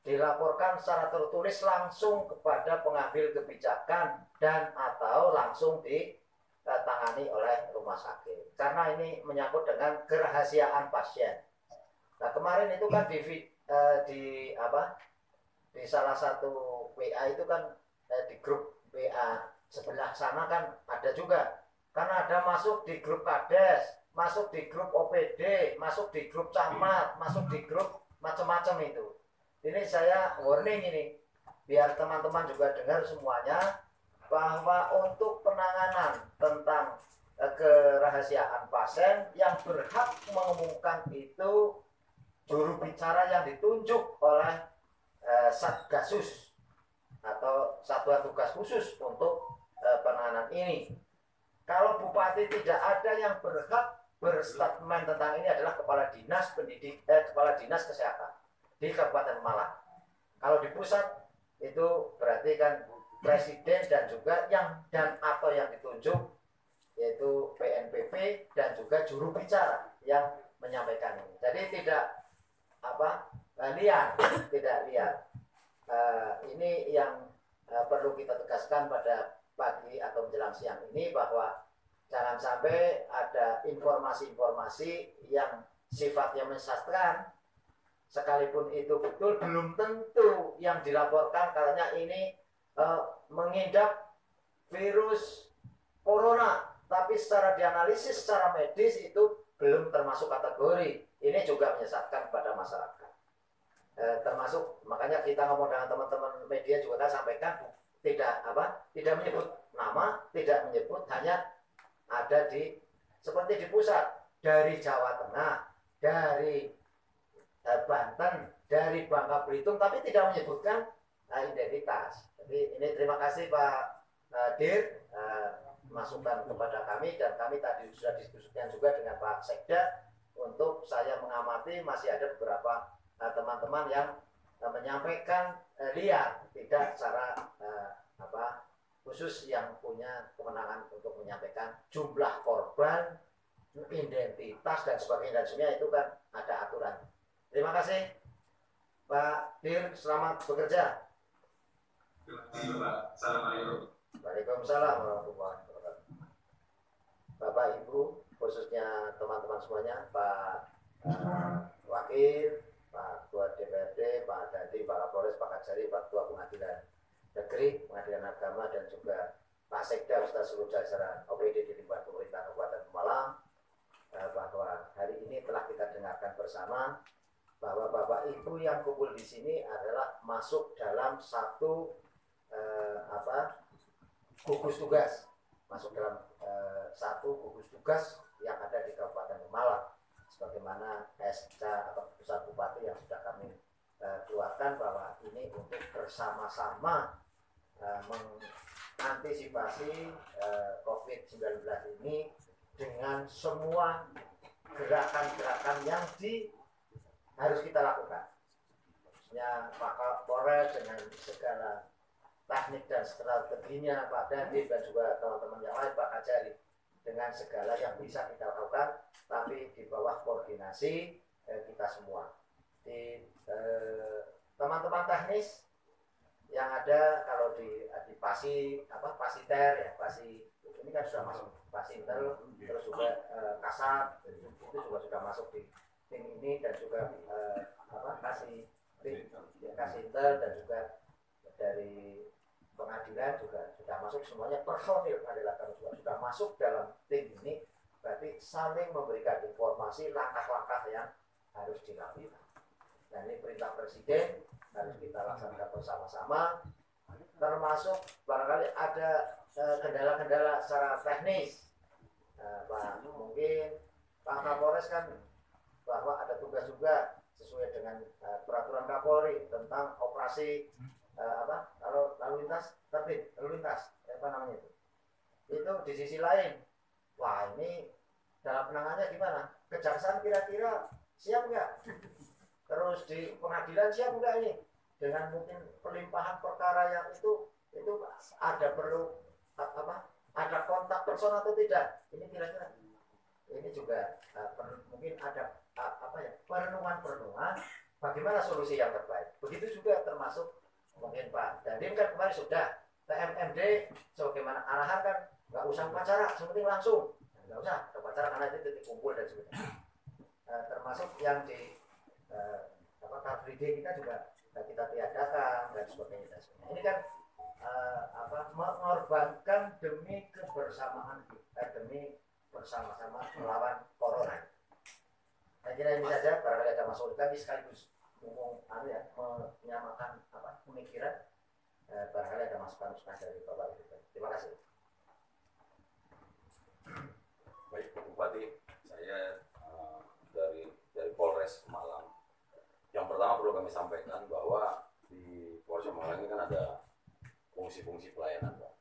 Dilaporkan secara tertulis langsung kepada pengambil kebijakan dan atau langsung ditangani oleh rumah sakit. Karena ini menyangkut dengan kerahasiaan pasien. Nah kemarin itu kan di salah satu WA itu kan di grup WA sebelah sana kan ada juga. Karena ada masuk di grup Kades, masuk di grup OPD, masuk di grup camat, masuk di grup macam-macam itu. Ini saya warning ini. biar teman-teman juga dengar semuanya bahwa untuk penanganan tentang kerahasiaan pasien yang berhak mengumumkan itu juru bicara yang ditunjuk oleh Satgasus atau Satuan Tugas Khusus untuk penanganan ini. Kalau bupati tidak ada yang berhak berstatement tentang ini adalah kepala dinas kesehatan di Kabupaten Malang. Kalau di pusat itu berarti kan presiden dan juga yang atau yang ditunjuk yaitu PNPP dan juga juru bicara yang menyampaikan ini. Jadi tidak liar, tidak liar. Ini yang perlu kita tegaskan pada pagi atau menjelang siang ini, bahwa jangan sampai ada informasi-informasi yang sifatnya menyesatkan, sekalipun itu betul, belum tentu yang dilaporkan katanya ini mengidap virus corona, tapi secara dianalisis secara medis itu belum termasuk kategori. Ini juga menyesatkan kepada masyarakat. Termasuk makanya kita ngomong dengan teman-teman media juga kan sampaikan tidak menyebut nama, tidak menyebut, hanya ada di seperti di pusat dari Jawa Tengah, dari Banten, dari Bangka Belitung, tapi tidak menyebutkan identitas. Jadi ini terima kasih Pak Dir masukan kepada kami, dan kami tadi sudah diskusikan juga dengan Pak Sekda. Untuk saya mengamati masih ada beberapa teman-teman yang menyampaikan liar, tidak secara khusus yang punya kewenangan untuk menyampaikan jumlah korban, identitas dan sebagainya, dan semuanya itu kan ada aturan. Terima kasih Pak Dir, selamat bekerja. Terima kasih Pak. Assalamualaikum. Waalaikumsalam warahmatullahi wabarakatuh. Bapak Ibu, khususnya teman-teman semuanya, Pak Wakil, Pak Ketua DPRD, Pak Dadi, Pak Kapolres, Pak Kajari, Pak Ketua Pengadilan Negeri, Pengadilan Agama, dan juga Pak Sekda beserta seluruh jajaran OPD di lingkungan pemerintah Kabupaten Pemalang, bahwa hari ini telah kita dengarkan bersama bahwa Bapak Ibu yang kumpul di sini adalah masuk dalam satu gugus tugas, masuk dalam satu gugus tugas yang ada di Kabupaten Pemalang, sebagaimana SK atau keputusan Bupati yang sudah kami keluarkan, bahwa ini untuk bersama-sama mengantisipasi COVID-19 ini dengan semua gerakan-gerakan yang harus kita lakukan. Khususnya Pak Kapolres dengan segala teknik dan strateginya, Pak Dandi dan juga teman-teman yang lain, Pak Kajari, dengan segala yang bisa kita lakukan, tapi di bawah koordinasi kita semua. Di teman-teman teknis yang ada, kalau di Pasiter ya, ini kan sudah masuk Pasintel, terus juga Kasat itu juga sudah masuk di tim ini, dan juga Kasintel, dan juga dari pengadilan juga sudah masuk, semuanya personil pengadilan juga sudah masuk dalam tim ini. Berarti saling memberikan informasi langkah-langkah yang harus dilakukan. Dan ini perintah Presiden harus kita laksanakan bersama-sama, termasuk barangkali ada kendala-kendala secara teknis. Pak, mungkin Pak Kapolres kan bahwa ada tugas juga sesuai dengan peraturan Kapolri tentang operasi kalau lalu lintas tertib, lalu lintas itu di sisi lain. Wah, ini dalam penanganannya gimana? Kejaksaan kira-kira siap nggak? Terus di pengadilan siap nggak ini? Dengan mungkin pelimpahan perkara yang itu ada perlu ada kontak person atau tidak? Ini kira-kira ini juga mungkin ada perenungan bagaimana solusi yang terbaik. Begitu juga termasuk mungkin Pak Dandim kan kemarin sudah TMMD sebagaimana arahan kan, nggak usah upacara, sepenting langsung, nggak usah upacara karena itu titik kumpul dan sebagainya. Termasuk yang di Car Free Day kita juga kita tiadakan dan sebagainya. Ini kan mengorbankan demi kebersamaan kita, demi bersama-sama melawan corona. Saya kira ini saja, barangkali ada masukan, tapi sekaligus ngomong menyamakan pemikiran barangkali ada masukan-masukan dari Bapak Ibu. Terima kasih. Baik, Pak Bupati, saya dari Polres Malang. Yang pertama perlu kami sampaikan bahwa di Polres Malang ini kan ada fungsi-fungsi pelayanan, Pak.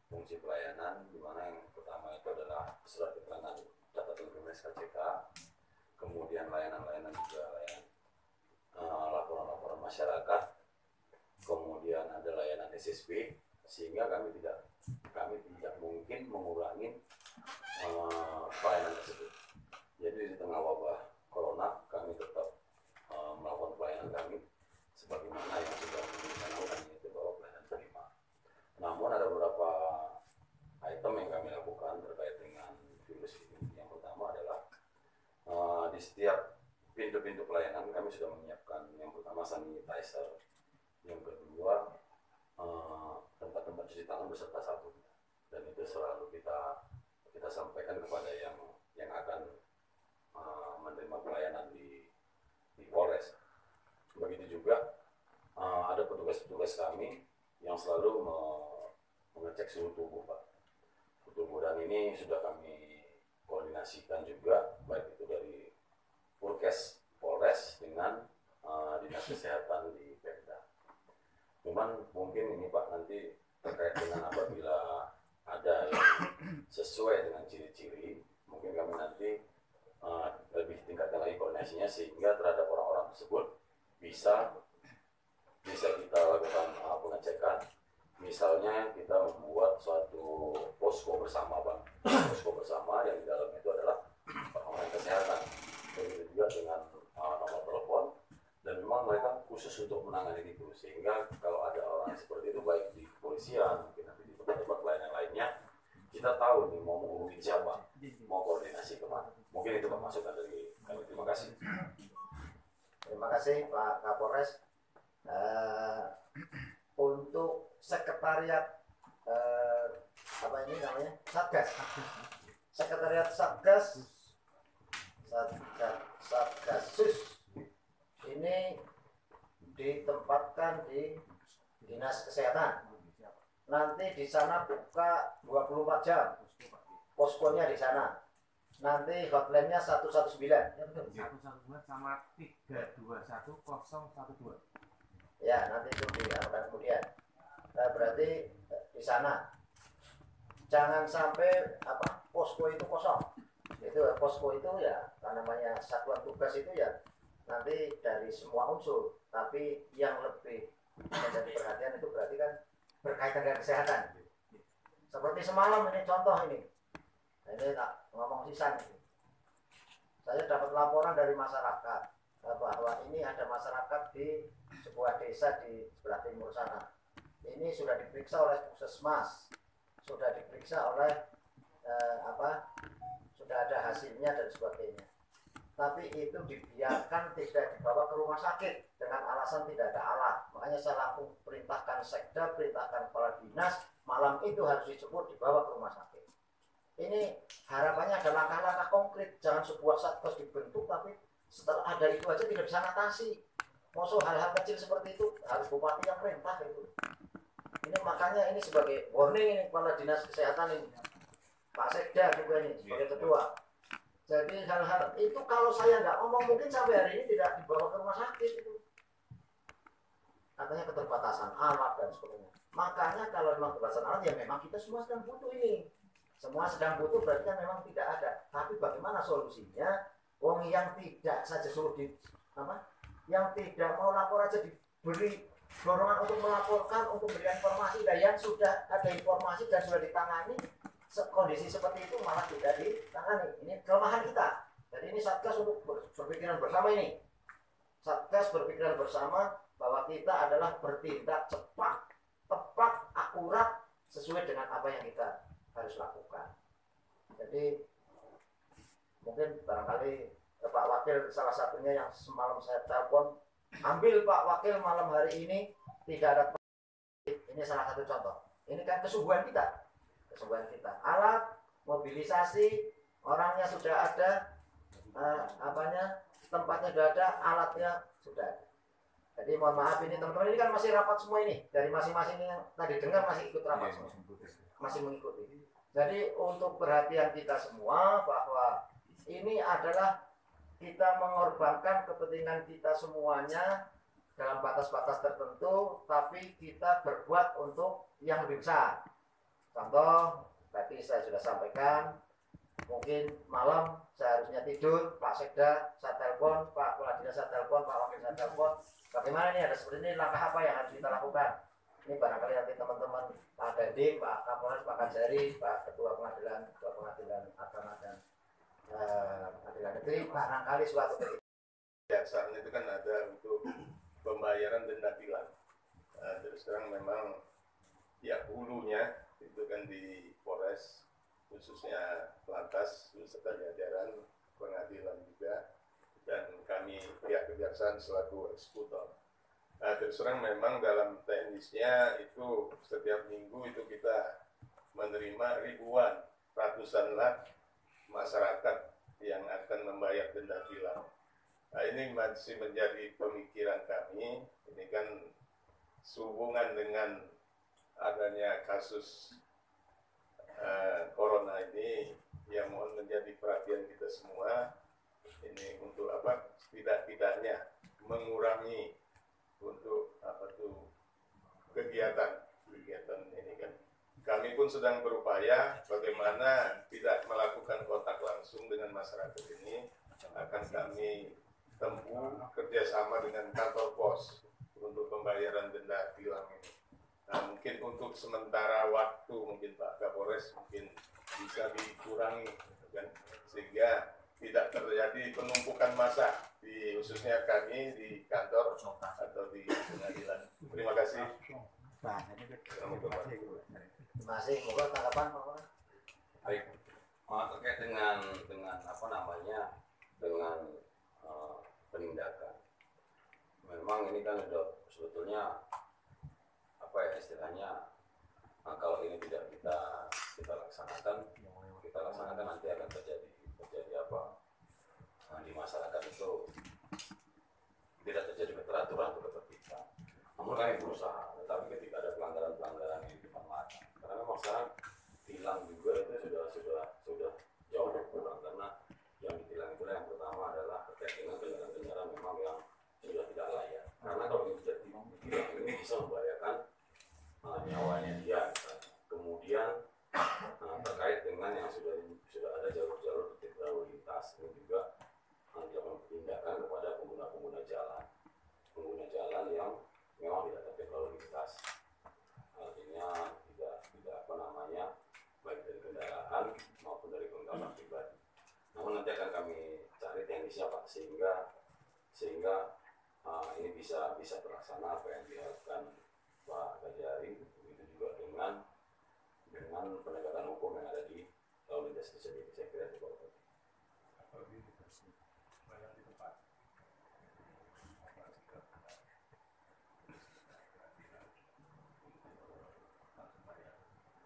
Fungsi pelayanan di mana yang pertama itu adalah surat keterangan catatan kriminal KCK, kemudian layanan-layanan juga layanan laporan-laporan masyarakat, kemudian ada layanan SSB, sehingga kami tidak mungkin mengurangi pelayanan tersebut. Jadi di tengah wabah corona kami tetap melakukan pelayanan kami sebagaimana yang sudah dicanangkan, yaitu bahwa pelayanan prima. Namun ada beberapa item yang kami lakukan terkait dengan virus ini. Yang pertama adalah di setiap pintu-pintu pelayanan kami sudah menyiapkan yang pertama sanitizer, yang kedua tempat-tempat cuci tangan beserta sabun, dan itu selalu kita sampaikan kepada yang akan menerima pelayanan di Polres. Begitu juga ada petugas-petugas kami yang selalu mengecek suhu tubuh, Pak. Suhu tubuh, dan ini sudah kami koordinasikan juga baik itu dari Purkes Polres dengan Dinas Kesehatan di Pemda. Cuman mungkin ini Pak nanti terkait dengan apabila ada yang sesuai dengan ciri-ciri, mungkin kami nanti lebih tingkatkan lagi koordinasinya sehingga terhadap orang-orang tersebut bisa kita lakukan pengecekan. Misalnya kita membuat suatu posko bersama, Bang. Posko bersama yang di dalamnya itu adalah orang kesehatan. Begitu juga dengan nomor telepon, dan memang mereka khusus untuk menangani itu, sehingga kalau ada orang seperti itu baik di kepolisian, mungkin nanti di tempat-tempat lain lainnya, kita tahu nih mau menghubungi siapa, mau koordinasi kemana. Mungkin itu masukan dari kami. Terima kasih. Terima kasih Pak Kapolres. Untuk sekretariat apa ini namanya, Satgas, sekretariat Satgasus ini ditempatkan di Dinas Kesehatan. Nanti di sana buka 24 jam, poskonya di sana. Nanti hotline-nya 119. Ya, betul. 119 sama 321012. Ya, nanti itu diarahkan kemudian. Berarti di sana jangan sampai posko itu kosong. Itu posko itu ya, namanya satuan tugas itu ya nanti dari semua unsur, tapi yang lebih menjadi perhatian itu berarti kan berkaitan dengan kesehatan. Seperti semalam ini contoh ini tak ngomong sisan itu. Saya dapat laporan dari masyarakat bahwa ini ada masyarakat di sebuah desa di sebelah timur sana. Ini sudah diperiksa oleh Puskesmas, sudah diperiksa oleh sudah ada hasilnya dan sebagainya. Tapi itu dibiarkan, tidak dibawa ke rumah sakit dengan alasan tidak ada alat. Makanya saya langsung perintahkan sekda, perintahkan kepala dinas, malam itu harus disebut dibawa ke rumah sakit. Ini harapannya ada langkah-langkah konkret, jangan sebuah satgas dibentuk tapi setelah ada itu aja tidak bisa atasi. Maksud hal-hal kecil seperti itu harus bupati yang perintah itu. Ini makanya ini sebagai warning ini kepala dinas kesehatan ini, Pak Sekda juga ini sebagai ketua. Jadi hal-hal itu kalau saya nggak ngomong mungkin sampai hari ini tidak dibawa ke rumah sakit itu. Katanya keterbatasan alat dan sebagainya. Makanya kalau memang keterbatasan alat ya memang kita semua sedang butuh ini. Semua sedang butuh berarti kan memang tidak ada. Tapi bagaimana solusinya? Wong yang tidak saja suruh yang tidak mau lapor aja diberi dorongan untuk melaporkan, untuk memberikan informasi. Dan yang sudah ada informasi dan sudah ditangani, kondisi seperti itu malah tidak ditangani. Ini kelemahan kita. Jadi ini Satgas untuk berpikiran bersama ini. Satgas berpikiran bersama bahwa kita adalah bertindak cepat, tepat, akurat, sesuai dengan apa yang kita harus lakukan. Jadi mungkin barangkali Pak Wakil salah satunya yang semalam saya telepon, ambil Pak Wakil malam hari ini tidak ada. Ini salah satu contoh. Ini kan kesungguhan kita. Alat, mobilisasi, orangnya sudah ada, tempatnya sudah ada, alatnya sudah ada. Jadi mohon maaf ini teman-teman, ini kan masih rapat semua ini, dari masing-masing yang tadi dengar masih ikut rapat semua, masih mengikuti. Jadi untuk perhatian kita semua bahwa ini adalah kita mengorbankan kepentingan kita semuanya dalam batas-batas tertentu, tapi kita berbuat untuk yang lebih besar. Contoh, tadi saya sudah sampaikan, mungkin malam saya harusnya tidur, Pak Sekda saya telepon, Pak Kepala Dinas saya telepon, Pak Wakil saya telepon, bagaimana ini, ada seperti ini, langkah apa yang harus kita lakukan. Ini barangkali nanti teman-teman Pak Dandim, Pak Kapolres, Pak Kajari, Pak Ketua Pengadilan Agama dan Pengadilan Negeri, barangkali suatu ketika. Kejaksaan itu kan ada untuk pembayaran denda tilang. Terus terang memang ya hulunya itu kan di Polres, khususnya Lantas beserta jajaran pengadilan juga, dan kami pihak kejaksaan selaku eksekutor. Terus terang memang dalam teknisnya itu setiap minggu itu kita menerima ribuan, ratusan lah masyarakat yang akan membayar denda tilang. Ini masih menjadi pemikiran kami. Ini kan sehubungan dengan adanya kasus corona ini yang mohon menjadi perhatian kita semua. Ini untuk apa? Tidak-tidaknya mengurangi untuk apa tuh kegiatan ini kan. Kami pun sedang berupaya bagaimana tidak melakukan kontak langsung dengan masyarakat ini. Akan kami tempuh kerjasama dengan kantor pos untuk pembayaran denda tilang ini. Nah, mungkin untuk sementara waktu mungkin Pak Kapolres mungkin bisa dikurangi, kan, sehingga tidak terjadi penumpukan massa di khususnya kami di kantor atau di pengadilan. Terima kasih. Terima kasih. Moga tanggapan Pak. Baik, terkait dengan apa namanya dengan penindakan. Memang ini kan sudah sebetulnya apa ya istilahnya, kalau ini tidak kita laksanakan nanti akan terjadi apa di masyarakat itu tidak terjadi keteraturan atau ketertiban. Namun kami berusaha, tetapi ketika ada pelanggaran yang depan mata, karena memang sekarang tilang juga itu sudah jauh berkurang, karena yang ditilang itu yang pertama adalah terkait dengan kendaraan memang yang sudah tidak layak. Karena kalau tidak ditilang ini bisa membahayakan nyawanya dia. Kemudian terkait dengan yang sudah ada jalur-jalur tertib lalu lintas, ini juga dilakukan penindakan kepada pengguna jalan yang memang tidak tertib lalu lintas. Artinya tidak apa namanya, baik dari kendaraan maupun dari kendaraan pribadi. Namun nanti akan kami cari teknisnya Pak, sehingga ini bisa terlaksana apa yang diharapkan Pak Kajari, begitu juga dengan penegakan hukum yang ada di lalu lintas itu sendiri. Saya kira itu Pak.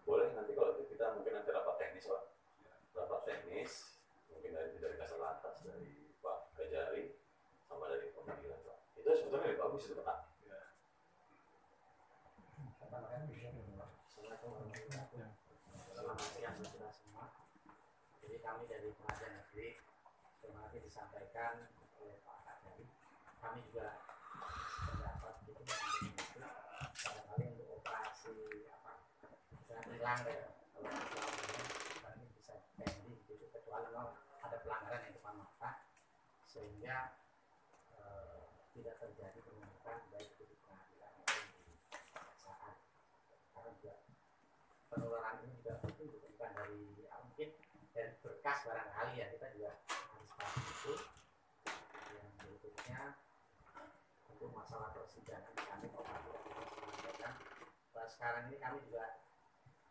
Boleh nanti kalau itu kita mungkin nanti rapat teknis Pak, mungkin dari Kasat Lantas, dari Pak Kajari sama dari pengadilan Pak. Itu sebetulnya lebih bagus itu Pak. Selamat siang saudara semua. Jadi kami dari Pengadilan Negeri terima kasih disampaikan oleh Pak Kajari. Kami juga pendapat itu barangkali untuk operasi hilang ya, kalau selama ini bisa pending gitu, kecuali memang ada pelanggaran yang depan mata sehingga tidak terjadi penumpukan baik itu di pengadilan maupun di kejaksaan. Karena juga penularan ini juga bukan dari mungkin dari berkas barangkali ya, kita juga harus paham itu. Yang berikutnya untuk masalah persidangan kami sampaikan bahwa sekarang ini kami juga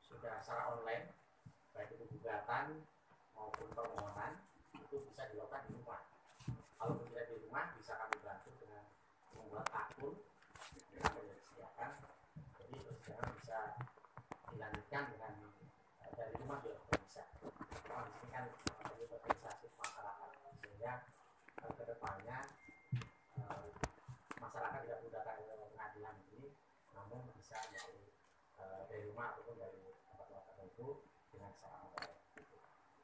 sudah secara online, baik itu gugatan maupun permohonan itu bisa dilakukan di rumah. Kalau tidak di rumah bisa kami bantu dengan membuat akun yang kami disediakan. Jadi persidangan bisa dilanjutkan dengan dari rumah juga bisa. Karena di sini kan perlu organisasi masyarakat, sehingga ke depannya masyarakat tidak mudah bisa dari rumah ataupun dari tempat tertentu dengan cara online.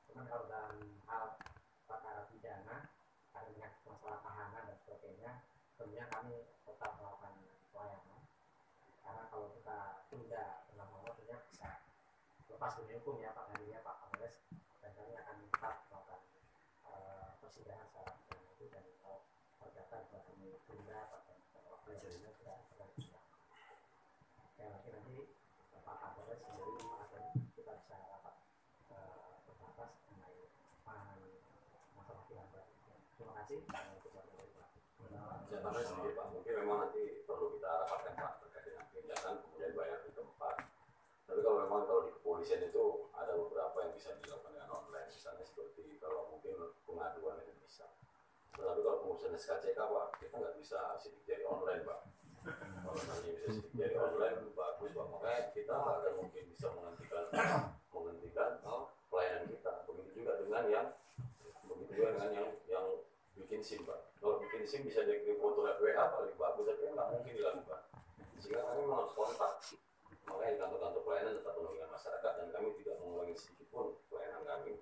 Cuman kalau dalam hal perkara pidana, karena masalah tahanan dan sebagainya, tentunya kami tetap melakukan pelayanan. Karena kalau kita tunda lama-lama, tentunya bisa lepas dari hukum ya Pak Hadi ya Pak Kapolres, dan kami akan tetap melakukan persidangan secara pidana itu, dan kalau perdata juga kami tunda pada waktu yang sudah disidang. Sekali lagi nanti Pak Kapolres sendiri akan kita bisa rapat terbatas mengenai masalah pidana. Terima kasih. Saya tambah sedikit Pak, mungkin memang nanti perlu kita rapatkan Pak terkait dengan kegiatan kemudian bayar di tempat. Tapi kalau memang kalau di kepolisian itu ada beberapa yang bisa dilakukan dengan online, misalnya seperti kalau mungkin pengaduan itu bisa. Tetapi kalau pengurusan SKCK Pak, kita nggak bisa sidik jari online Pak. Kalau nanti bisa sidik jari online bagus Pak, makanya kita akan mungkin bisa menghentikan pelayanan kita. Begitu juga dengan yang bikin SIM Pak. Kalau bikin SIM bisa jadi foto WA paling bagus, tapi nggak mungkin dilakukan. Sehingga kami memang harus kontak. Makanya di kantor-kantor pelayanan tetap penuh dengan masyarakat, dan kami tidak mengurangi sedikit pun pelayanan kami,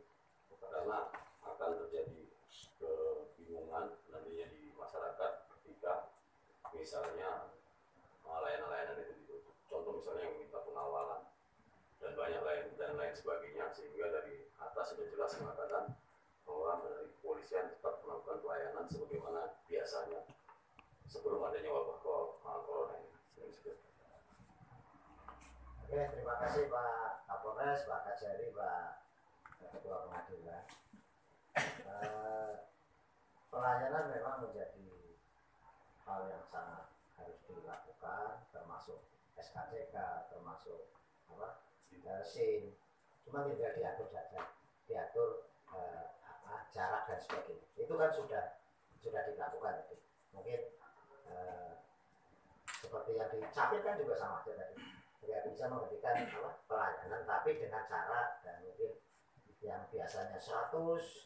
karena akan terjadi kebingungan nantinya di masyarakat ketika misalnya layanan-layanan itu ditutup. Contoh misalnya yang minta pengawalan dan banyak lain sebagainya, sehingga dari atas sudah jelas mengatakan bahwa dari kepolisian tetap melakukan pelayanan sebagaimana biasanya sebelum adanya wabah corona ini. Oke, terima kasih Pak Kapolres, Pak Kajari, Pak Ketua Pengadilan. Pelayanan memang menjadi hal yang sangat harus dilakukan, termasuk SKCK, termasuk SIM. Cuma tidak diatur saja, diatur jarak dan sebagainya. Itu kan sudah dilakukan tadi. Mungkin seperti yang dicapil kan juga sama saja tadi. Tidak bisa memberikan pelayanan, tapi dengan cara dan mungkin yang biasanya 100,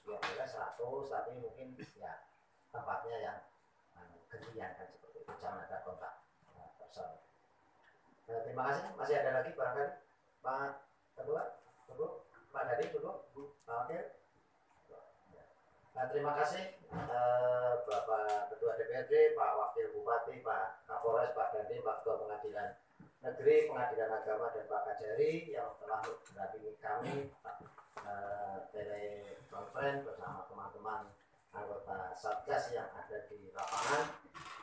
ya kira 100, tapi mungkin ya tempatnya yang gantian kan seperti itu. Jangan ada kontak personal. Terima kasih. Masih ada lagi barangkali Pak Ketua, Pak Dadi, Oke. Terima kasih Bapak Ketua DPRD, Pak Wakil Bupati, Pak Kapolres, Pak Dandim, Pak Ketua Pengadilan Negeri, Pengadilan Agama, dan Pak Kajari yang telah mendampingi kami telekonferensi bersama teman-teman anggota Satgas yang ada di lapangan,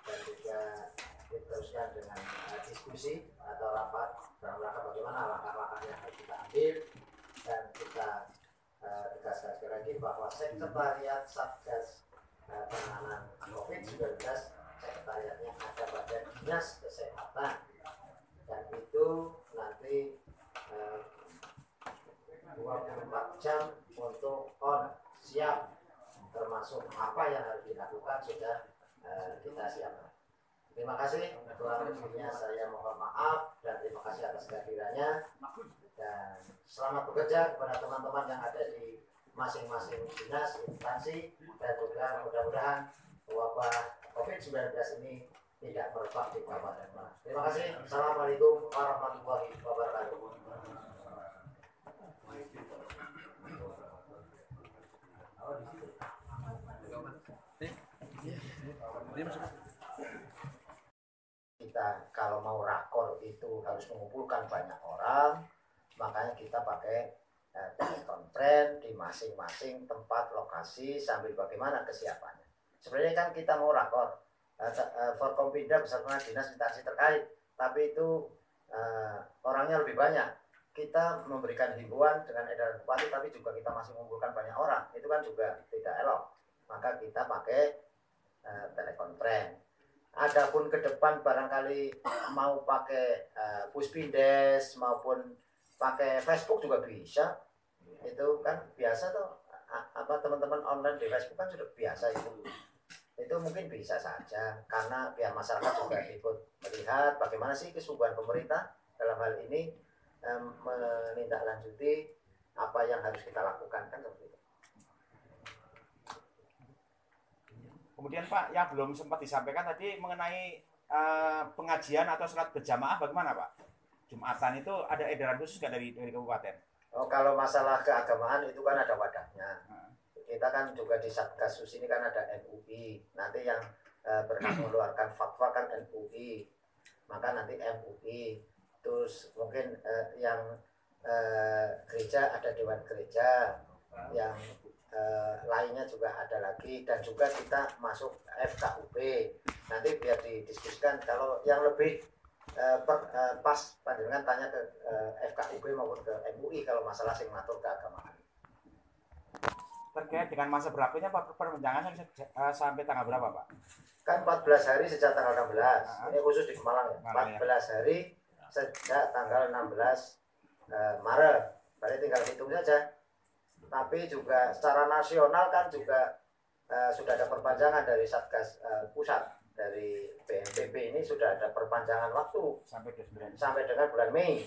dan juga diteruskan dengan diskusi atau rapat dalam rangka bagaimana langkah-langkah yang harus kita ambil. Dan kita tegaskan sekali lagi bahwa Sekretariat Satgas Penanganan COVID-19 sekretariatnya ada pada Dinas Kesehatan, dan itu nanti 24 jam untuk siap, termasuk apa yang harus dilakukan sudah kita siapkan. Terima kasih. Kurang lebihnya saya mohon maaf, dan terima kasih atas kehadirannya, dan selamat bekerja kepada teman-teman yang ada di masing-masing dinas, instansi, dan juga mudah-mudahan wabah COVID-19 ini tidak merebak di Kabupaten Malang. Terima kasih. Assalamualaikum warahmatullahi wabarakatuh. Kita kalau mau rakor itu harus mengumpulkan banyak orang, makanya kita pakai telekonferensi di masing-masing tempat lokasi sambil bagaimana kesiapannya. Sebenarnya kan kita mau rakor Forkompinda bersama dinas instansi terkait, tapi itu orangnya lebih banyak. Kita memberikan himbauan dengan edaran bupati, tapi juga kita masih mengumpulkan banyak orang, itu kan juga tidak elok. Maka kita pakai telekonferensi. Adapun ke depan barangkali mau pakai Puspindes maupun pakai Facebook juga bisa. Itu kan biasa tuh, teman-teman online di Facebook kan sudah biasa itu. Itu mungkin bisa saja, karena biar masyarakat juga ikut melihat bagaimana sih kesungguhan pemerintah dalam hal ini menindaklanjuti apa yang harus kita lakukan, kan seperti itu. Kemudian Pak, yang belum sempat disampaikan tadi mengenai pengajian atau sholat berjamaah bagaimana Pak? Jumatan itu ada edaran khusus nggak dari kabupaten? Oh, kalau masalah keagamaan itu kan ada wadahnya. Kita kan juga di Satgasus ini kan ada MUI. Nanti yang berhak mengeluarkan fatwa kan MUI. Maka nanti MUI. Terus mungkin yang gereja ada Dewan Gereja. Yang lainnya juga ada lagi. Dan juga kita masuk FKUB. Nanti biar didiskusikan. Kalau yang lebih pas panjenengan tanya ke FKUB maupun ke MUI kalau masalah sing ngatur keagamaan. Terkait dengan masa berlakunya Pak, perpanjangan sampai tanggal berapa Pak? Kan 14 hari sejak tanggal 16. Ini khusus di Malang ya. 14 hari sejak tanggal 16 Maret. Berarti tinggal hitung saja. Tapi juga secara nasional kan juga sudah ada perpanjangan dari Satgas Pusat, dari BNPB ini sudah ada perpanjangan waktu sampai dengan bulan Mei.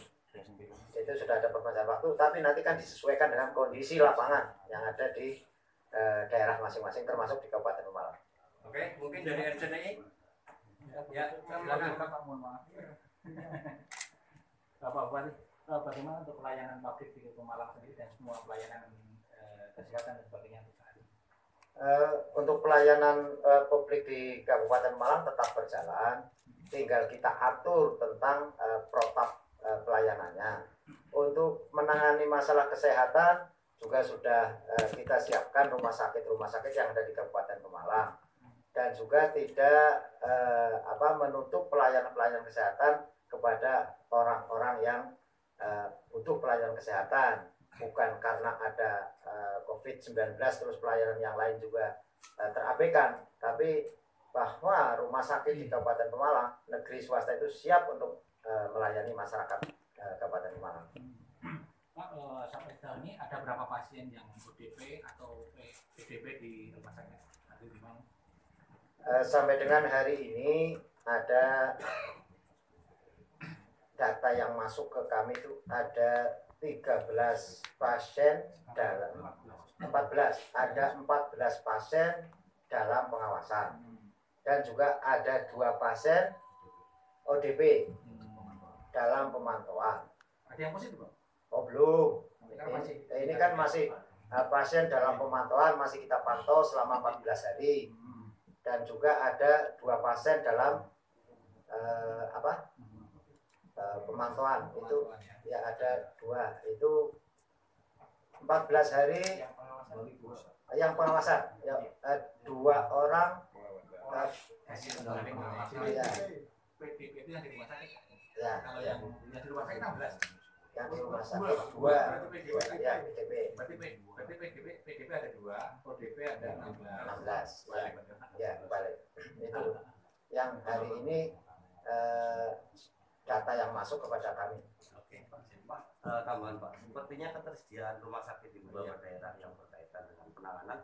Itu sudah ada perpanjangan waktu, tapi nanti kan disesuaikan dengan kondisi lapangan yang ada di daerah masing-masing, termasuk di Kabupaten Pemalang. Oke, mungkin dari RCTI. Ya, silakan Pak, mohon maaf. Bapak Bupati, bagaimana untuk pelayanan publik di Pemalang sendiri dan semua pelayanan kesehatan dan sebagainya untuk saat ini? Untuk pelayanan publik di Kabupaten Malang tetap berjalan, tinggal kita atur tentang protap pelayanannya. Untuk menangani masalah kesehatan juga sudah kita siapkan rumah sakit yang ada di Kabupaten Pemalang, dan juga tidak menutup pelayanan kesehatan kepada orang-orang yang butuh pelayanan kesehatan, bukan karena ada COVID-19 terus pelayanan yang lain juga terabaikan, tapi bahwa rumah sakit di Kabupaten Pemalang, negeri swasta itu siap untuk melayani masyarakat Kabupaten Pemalang. Pak, sampai sejauh ini ada berapa pasien yang ODP atau PDP di rumah sakit? Sampai dengan hari ini ada data yang masuk ke kami itu ada 13 pasien dalam 14 pasien dalam pengawasan, dan juga ada 2 pasien ODP dalam pemantauan. Ada yang positif Pak? Oh belum. Ini kan masih pasien dalam pemantauan, masih kita pantau selama 14 hari. Dan juga ada 2 pasien dalam pemantauan. Itu ya ada 2. Itu 14 hari yang pengawasan. Ya, 2 orang. PDP itu yang di rumah sakit. Ya. Kalau yang di rumah sakit 16. Yang di rumah sakit 2. Ya, PDP. Berarti PDP ada 2, ODP ada 16. Ya, balik. Itu yang hari ini data yang masuk kepada kami. Oke, Pak. Tambahan Pak, sepertinya ketersediaan rumah sakit di beberapa daerah yang berkaitan dengan penanganan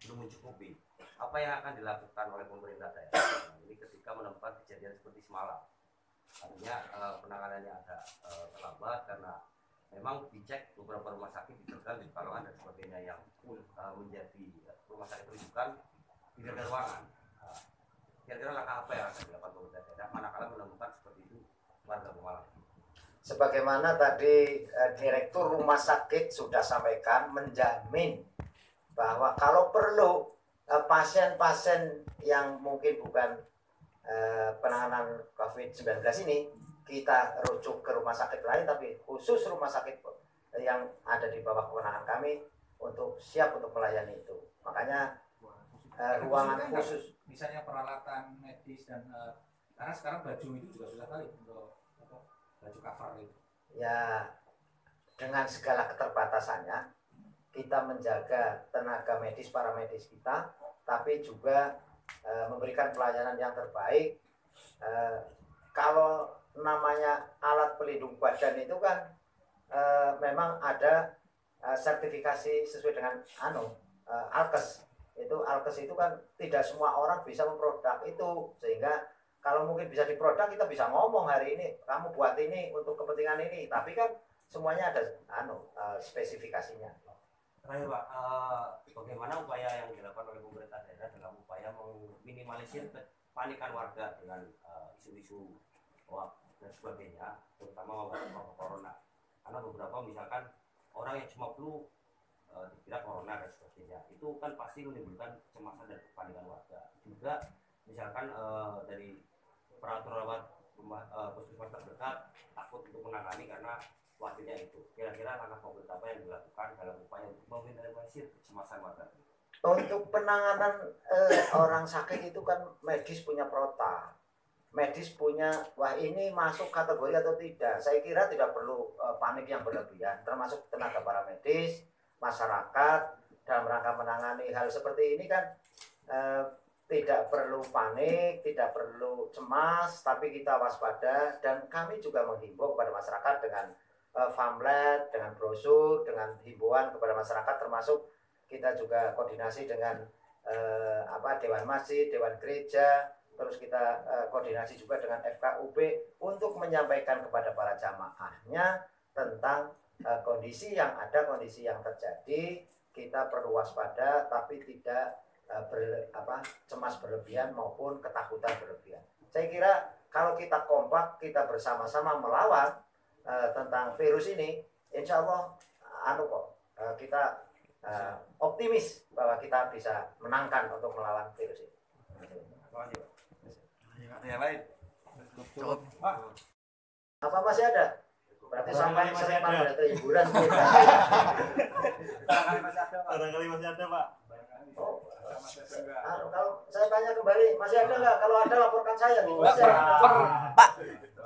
belum mencukupi. Apa yang akan dilakukan oleh pemerintah daerah ini ketika menemukan kejadian seperti semalam? Artinya penanganannya agak terlambat karena memang dicek beberapa rumah sakit di Tegal, di Pekalongan dan sebagainya yang menjadi rumah sakit rujukan tidak ada ruangan. Kira-kira langkah apa yang akan dilakukan pemerintah daerah manakala menemukan seperti itu warga Pemalang? Sebagaimana tadi Direktur Rumah Sakit sudah sampaikan, menjamin bahwa kalau perlu pasien-pasien yang mungkin bukan penanganan COVID-19 ini kita rujuk ke rumah sakit lain, tapi khusus rumah sakit yang ada di bawah kewenangan kami untuk siap untuk melayani itu. Makanya ruangan khusus, misalnya peralatan medis dan karena sekarang baju itu juga susah kali untuk baju cover itu. Ya, dengan segala keterbatasannya kita menjaga tenaga medis, para medis kita, tapi juga memberikan pelayanan yang terbaik. Kalau namanya alat pelindung badan itu kan memang ada sertifikasi sesuai dengan Alkes. Alkes itu kan tidak semua orang bisa memproduk itu, sehingga kalau mungkin bisa diproduk kita bisa ngomong hari ini kamu buat ini untuk kepentingan ini, tapi kan semuanya ada spesifikasinya. Terakhir Pak, bagaimana upaya yang dilakukan oleh pemerintah daerah dalam upaya meminimalisir kepanikan warga dengan isu-isu hoax dan sebagainya, terutama wabah corona. Karena beberapa misalkan orang yang cuma flu dikira corona dan sebagainya, itu kan pasti menimbulkan kecemasan dan kepanikan warga. Juga misalkan dari perawat puskesmas terdekat takut untuk menangani karena khawatirnya itu. Kira-kira langkah konkret apa yang dilakukan dalam upaya untuk meminimalisir kecemasan warga? Untuk penanganan orang sakit itu kan medis punya prota, medis punya, wah ini masuk kategori atau tidak. Saya kira tidak perlu panik yang berlebihan, termasuk tenaga paramedis, masyarakat dalam rangka menangani hal seperti ini kan tidak perlu panik, tidak perlu cemas, tapi kita waspada. Dan kami juga menghimbau kepada masyarakat dengan pamflet, dengan brosur, dengan himbauan kepada masyarakat, termasuk kita juga koordinasi dengan Dewan Masjid, Dewan Gereja, terus kita koordinasi juga dengan FKUB untuk menyampaikan kepada para jamaahnya tentang kondisi yang ada, kondisi yang terjadi. Kita perlu waspada, tapi tidak cemas berlebihan maupun ketakutan berlebihan. Saya kira kalau kita kompak, kita bersama-sama melawan tentang virus ini, insya Allah kita optimis bahwa kita bisa menangkan untuk melawan virus ini. Yang lain cukup. Apa masih ada? Berarti sampai masih ada. Ada hiburan. Barangkali masih ada, Pak. Kalau saya tanya kembali, masih ada nggak? Kalau ada laporkan saya. Pak,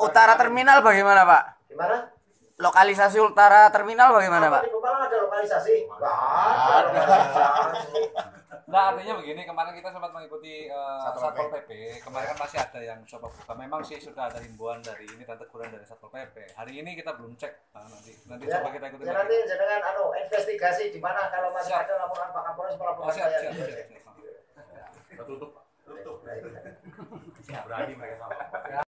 utara terminal bagaimana, Pak? Gimana? Lokalisasi utara terminal bagaimana, Pak? Di Bukalang ada lokalisasi? Ada lokalisasi. Nah, artinya begini, kemarin kita sempat mengikuti Satpol PP. Kemarin kan masih ada yang coba buka. Memang sih sudah ada himbauan dari ini dan teguran dari Satpol PP. Hari ini kita belum cek. Nanti Ya, coba kita ikuti. ya nanti dengan investigasi di mana kalau masih ada laporan Pak Kapolres melaporkan saya. Siap. Tutup. Baik. Berani mereka sama.